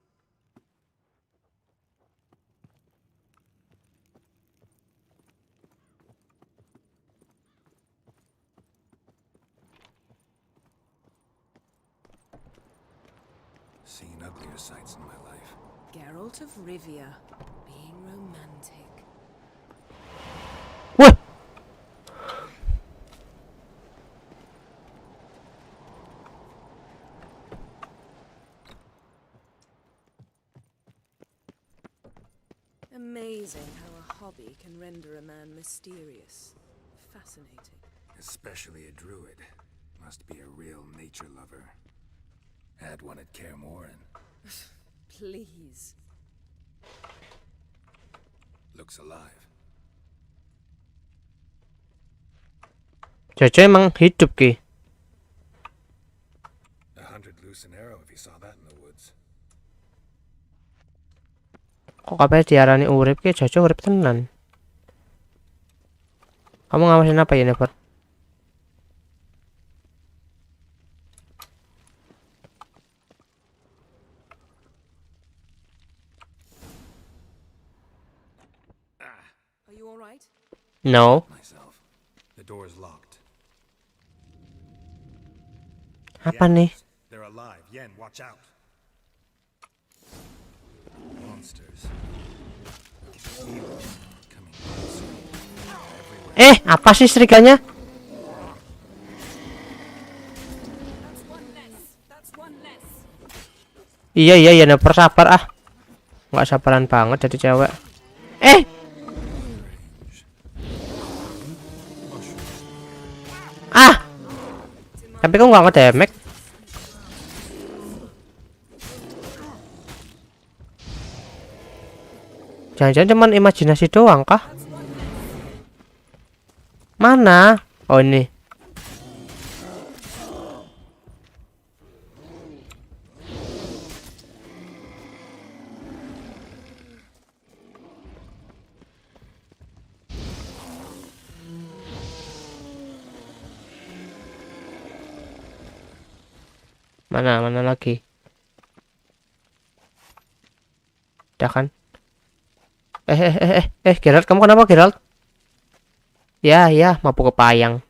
C: Seen uglier sights in my life.
G: Geralt of Rivia, being romantic.
A: Wah,
G: Amazing how a hobby can render a man mysterious. Fascinating.
C: Especially a druid. Must be a real nature lover. Had one at Kaer Morhen.
G: Please.
C: Looks alive.
A: Jojo emang hidup ki.
C: 100 loose an arrow if you saw that in the woods.
A: Kok kabeh diarani urip ki, Jojo urip tenan. Kamu ngawasin apa Yennefer?
G: Are you all right?
A: No.
C: Myself. The door's locked.
A: Apa nih?
I: They're alive. Yen, watch out.
C: Monsters. Feel them coming closer.
A: Apa sih seriganya?
G: That's one less. That's one less.
A: Iya Yennefer sabar ah. Nggak sabaran banget jadi cewek. Tapi kok nggak ngedemek? Jangan-jangan cuman imajinasi doang kah? Mana? Oh ini. Mana lagi? Udah kan? Geralt, kamu kenapa Geralt? Ya, mabuk kepayang.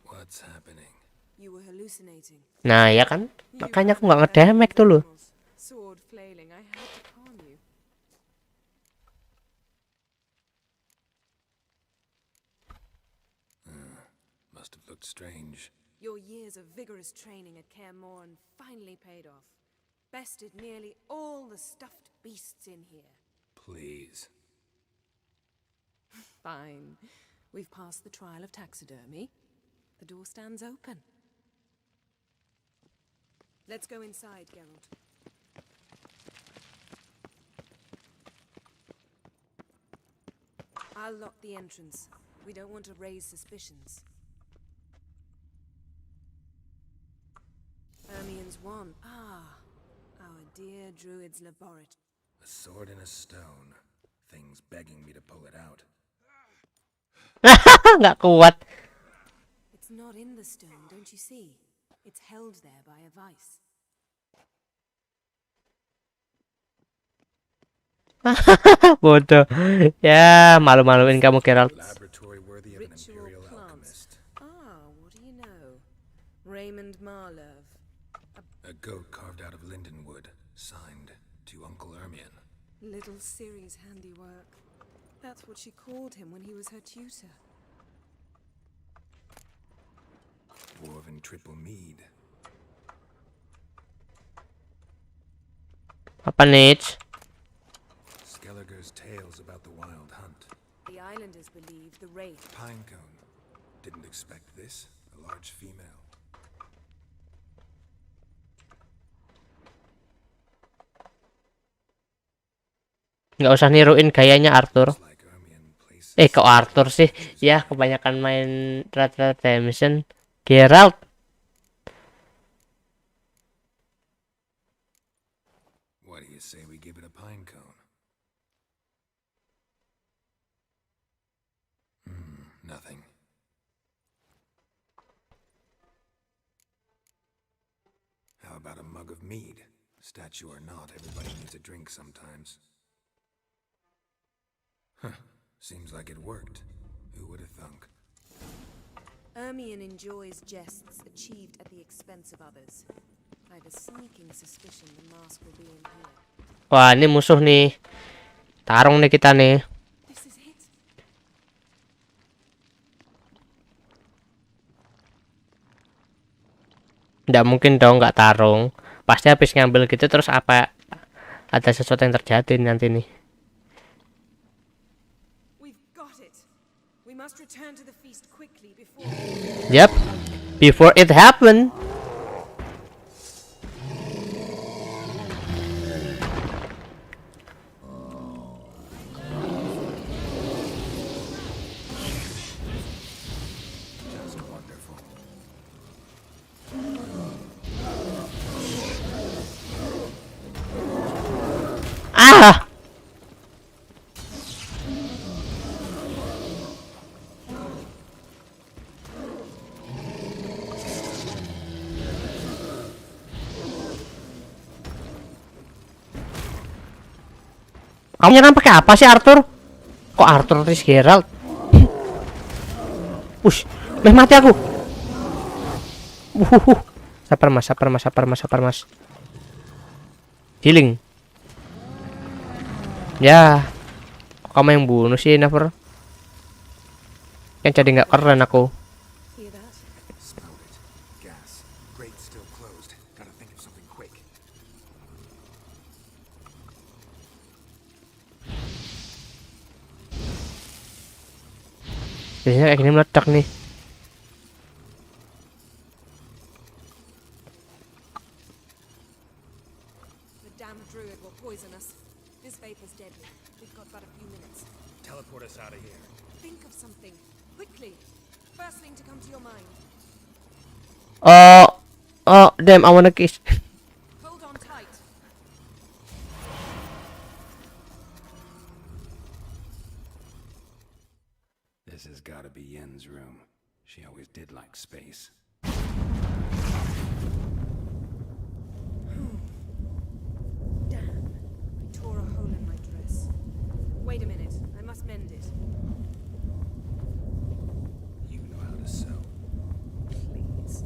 C: What's happening?
G: You were hallucinating.
A: Nah, ya kan? Makanya aku nggak ngedemek tuh loh.
G: Sword flailing. I had to calm you.
C: Must have looked strange.
G: Your years of vigorous training at Kaer Morhen finally paid off. Bested nearly all the stuffed beasts in here.
C: Please.
G: Fine. We've passed the trial of taxidermy. The door stands open. Let's go inside, Geralt. I'll lock the entrance. We don't want to raise suspicions. Ermien's wand. Ah, our dear druid's laboratory.
C: A sword and a stone. Things begging me to pull it out.
A: Nggak kuat.
G: It's not in the stone, don't you see? It's held there by a vice.
A: Bodoh. Ya, malu-maluin kamu, Geralt.
C: Laboratory worthy of an
G: Ritual
C: imperial
G: plants.
C: alchemist.
G: Ah, what do you know? Raymond Marlev.
C: A goat carved out of linden wood, signed to Uncle Ermion.
G: Little Ciri's handiwork. That's what she called him when he was her tutor.
C: Dwarven triple mead.
A: Apa nih?
C: Skelliger's tales about the wild hunt.
G: The islanders believe the wraith.
C: Pine cone. Didn't expect this. A large female.
A: Nggak usah niruin gayanya Arthur.
C: Like Ermion places.
A: Kok Arthur sih? Ya, kebanyakan main Red Dead Redemption. Geralt.
C: What do you say we give it a pine cone? Nothing. How about a mug of mead? Statue or not, everybody needs a drink sometimes. Huh. Seems like it worked. Who would have thunk?
G: Ermion enjoys jests achieved at the expense of others. I have a sneaking suspicion the mask will be in here.
A: Wah, ini musuh nih. Tarung nih kita nih.
G: This is it.
A: Nggak mungkin dong nggak tarung. Pasti habis ngambil gitu terus apa ada sesuatu yang terjadi nanti nih.
G: We've got it. We must return to the feast quickly before.
A: Yep. Before it happen.
C: Just wonderful.
A: Ah. Kamu nyerang pakai apa sih, Arthur? Kok Arthur terus Geralt? Ush, mati aku. Sabar mas, sabar mas, sabar mas, sabar mas. Healing. Ya, kok kamu yang bunuh sih, Never? Kan jadi nggak keren aku.
G: Hear that?
C: Smelled it. Gas. Grate still closed. Gotta think of something quick.
A: Biasanya kayak gini meledak nih.
G: The damn druid will poison us. This vapor's deadly. We've got but a few minutes.
I: Teleport us out of here.
G: Think of something. Quickly. First thing to come to your mind.
A: Oh, damn, I wanna kiss.
G: Hold on tight.
C: This has gotta be Yen's room. She always did like space.
G: Damn. I tore a hole in my dress. Wait a minute. I must mend it.
C: You know how to sew.
G: Please.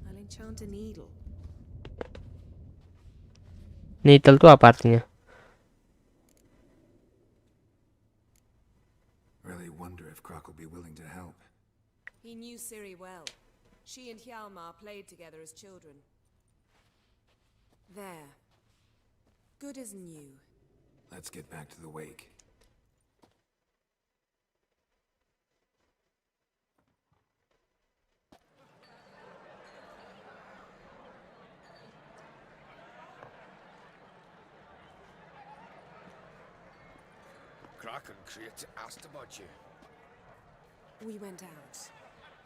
G: I'll enchant a needle.
A: Needle tuh apa artinya?
C: Really wonder if Croc will be willing to help.
G: He knew Ciri well. She and Hjalmar played together as children. There. Good as new.
C: Let's get back to the wake.
B: Kraken created asked about you.
G: We went out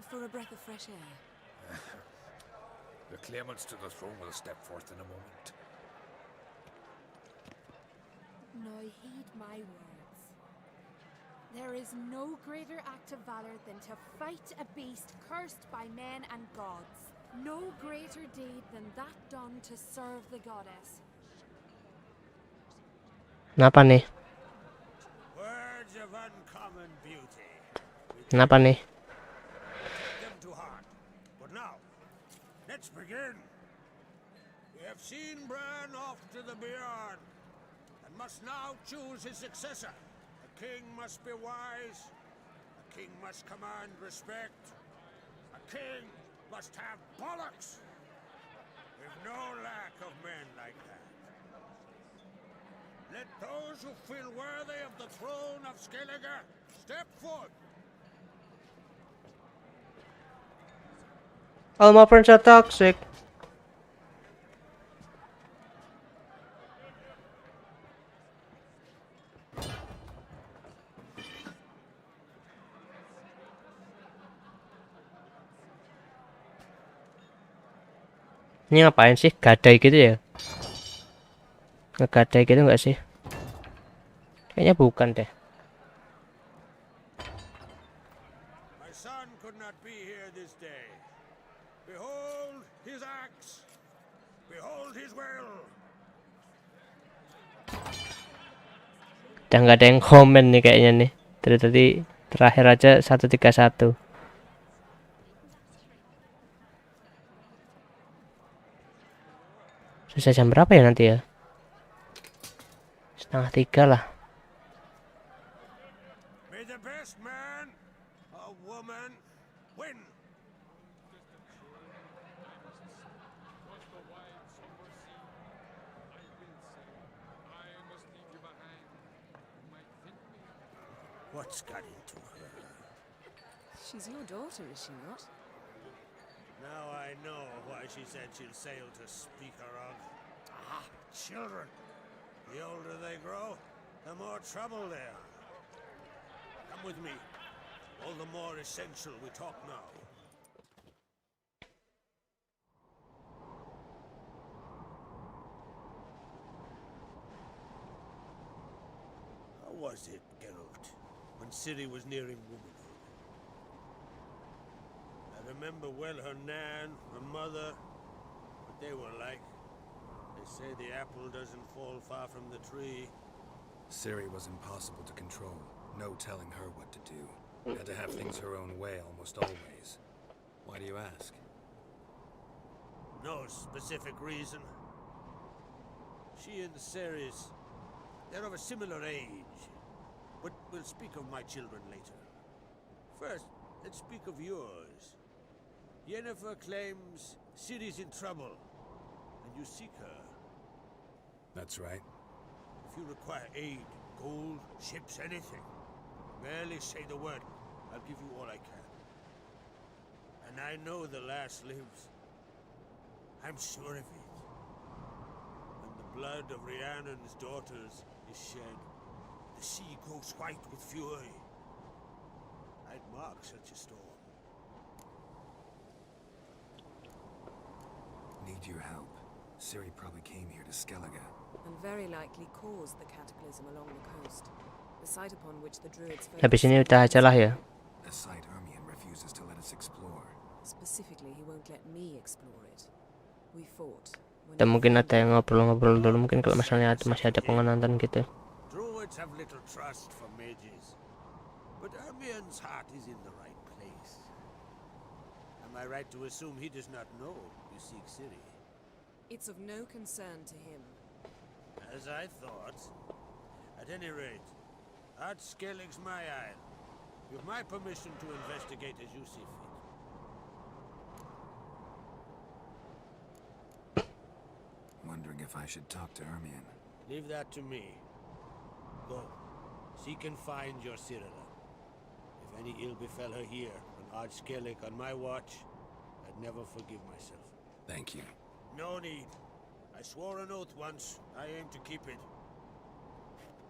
G: for a breath of fresh air.
B: The claimants to the throne will step forth in a moment.
E: Now heed my words. There is no greater act of valor than to fight a beast cursed by men and gods. No greater deed than that done to serve the goddess.
A: Kenapa nih?
B: Words of uncommon beauty.
A: Kenapa nih?
B: Take them to heart. But now, let's begin. We have seen Bran off to the beyond, and must now choose his successor. A king must be wise. A king must command respect. A king must have bollocks. We've no lack of men like that. Let those who feel worthy of the throne of Skellige step forth.
A: All my friends are toxic. Ini ngapain sih? Gadai gitu ya? Ngegadai gitu nggak sih? Kayaknya bukan deh.
B: My son could not be here this day. Behold his axe. Behold his will.
A: Udah nggak ada yang komen nih kayaknya nih. Dari tadi terakhir aja 131. Selesai jam berapa ya nanti ya? 2:30 lah.
B: May the best man or woman win. What's got into her?
G: She's your daughter, is she not?
B: Now I know why she said she'll sail to speak her of. Ah, children. The older they grow, the more trouble they are. Come with me. All the more essential we talk now. How was it, Geralt, when Ciri was nearing womanhood? I remember well her nan, her mother, what they were like. They say the apple doesn't fall far from the tree.
C: Ciri was impossible to control. No telling her what to do. Had to have things her own way almost always. Why do you ask?
B: No specific reason. She and Ceres, they're of a similar age. But we'll speak of my children later. First, let's speak of yours. Yennefer claims Ciri's in trouble, and you seek her.
C: That's right.
B: If you require aid, gold, ships, anything, merely say the word. I'll give you all I can. And I know the lass lives. I'm sure of it. When the blood of Rhiannon's daughters is shed, the sea grows white with fury. I'd mark such a storm.
C: Need your help. Ciri probably came here to Skellige.
G: And very likely caused the cataclysm along the coast. The site upon which the druids
A: Habis ini udah aja lah ya.
C: A site Ermion refuses to let us explore.
G: Specifically, he won't let me explore it. We fought.
A: Dan mungkin ada yang ngobrol-ngobrol dulu, mungkin kalau misalnya masih ada penonton gitu.
B: Druids have little trust for mages, but Ermion's heart is in the right place. Am I right to assume he does not know you seek Ciri?
G: It's of no concern to him.
B: As I thought. At any rate, Art Skellig's my isle. You have my permission to investigate as you see fit.
C: Wondering if I should talk to Ermion.
B: Leave that to me. Go. Seek and find your Cyrilla. If any ill befell her here, on Ard Skellig on my watch, I'd never forgive myself.
C: Thank you.
B: No need. I swore an oath once. I aim to keep it.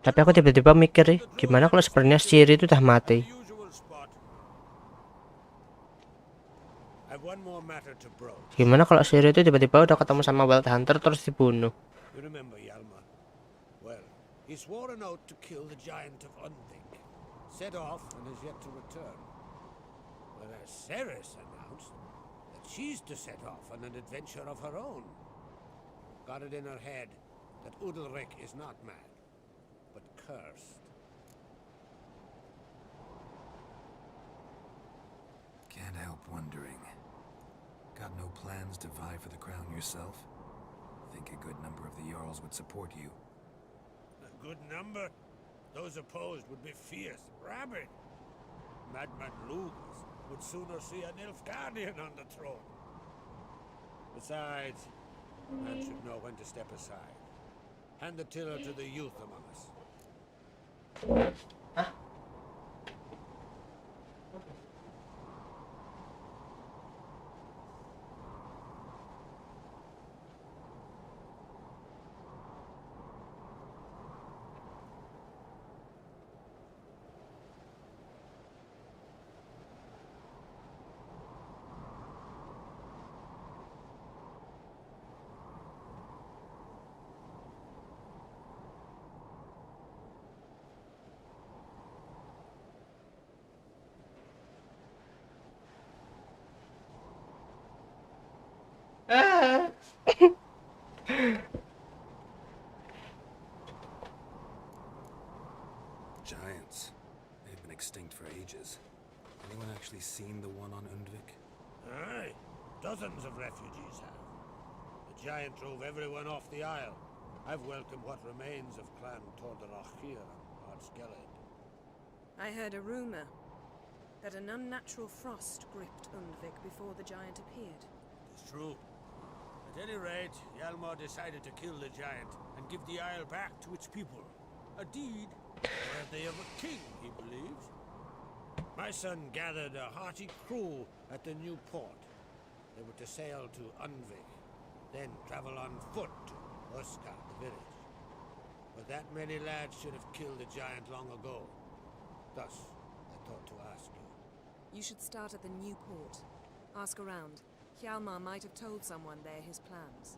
A: Tapi aku tiba-tiba mikir nih, gimana kalau sebenarnya Siri itu udah mati? Gimana kalau Siri itu tiba-tiba udah ketemu sama Wild Hunter terus dibunuh?
B: You remember Yalma? Well, he swore an oath to kill the giant of Undvik. Set off and has yet to return. Whereas Ceres announced that she's to set off on an adventure of her own. Got it in her head that Udalric is not mad, but cursed.
C: Can't help wondering. Got no plans to vie for the crown yourself? Think a good number of the Jarls would support you.
B: A good number? Those opposed would be fierce, rabid. Madman Lugas would sooner see an Nilfgaardian on the throne. Besides, a man should know when to step aside. Hand the tiller to the youth among us.
C: Giants. They've been extinct for ages. Anyone actually seen the one on Undvik?
B: Aye, dozens of refugees have. The giant drove everyone off the isle. I've welcomed what remains of Clan Terdampar and Ardskeled.
G: I heard a rumor that an unnatural frost gripped Undvik before the giant appeared.
B: It's true. At any rate, Hjalmar decided to kill the giant and give the isle back to its people. A deed worthy of a king, he believes. My son gathered a hearty crew at the new port. They were to sail to Undvik, then travel on foot to Oska, the village. But that many lads should have killed the giant long ago. Thus, I thought to ask you.
G: You should start at the new port. Ask around. Hjalmar might have told someone there his plans.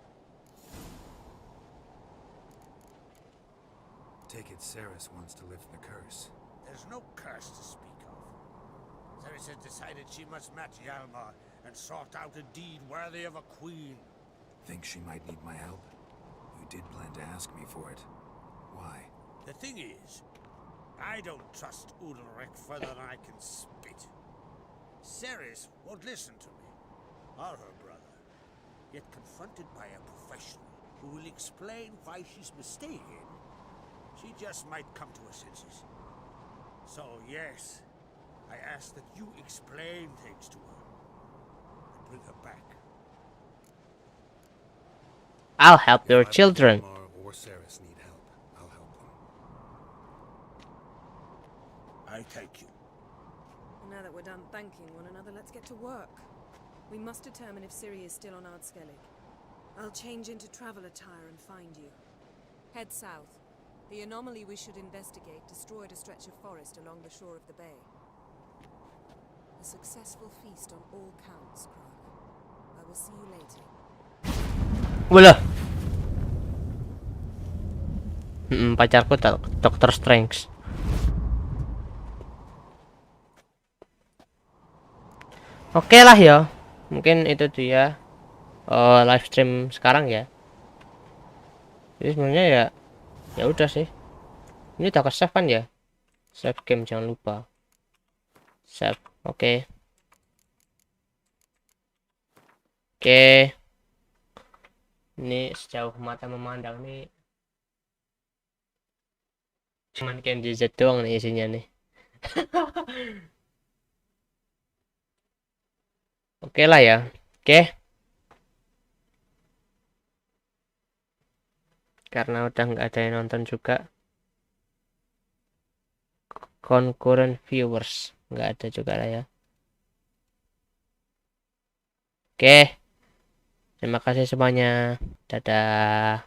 C: Take it Ceres wants to lift the curse.
B: There's no curse to speak of. Ceres has decided she must match Hjalmar and sort out a deed worthy of a queen.
C: Think she might need my help? You did plan to ask me for it. Why?
B: The thing is, I don't trust Udalric further than I can spit. Ceres won't listen to me, or her brother. Yet confronted by a professional who will explain why she's mistaken, she just might come to her senses. So yes, I ask that you explain things to her and bring her back.
A: I'll help your
C: If either
A: children.
C: Hjalmar or Ceres need help, I'll help them.
B: I thank you.
G: Now that we're done thanking one another, let's get to work. We must determine if Ciri is still on Ardskellig. I'll change into travel attire and find you. Head south. The anomaly we should investigate destroyed a stretch of forest along the shore of the bay. A successful feast on all counts, Krog. I will see you later.
A: Wala. Pacarku Dr. Strange. Oke lah ya. Mungkin itu dia live stream sekarang ya. Jadi sebenarnya ya udah sih. Ini udah ke save kan ya? Save game jangan lupa. Save. Oke. Oke. Ini sejauh mata memandang nih cuman Candy Z doang nih isinya nih. Oke lah ya. Oke. Karena udah nggak ada yang nonton juga. Concurrent viewers nggak ada juga lah ya. Oke. Terima kasih semuanya. Dadah.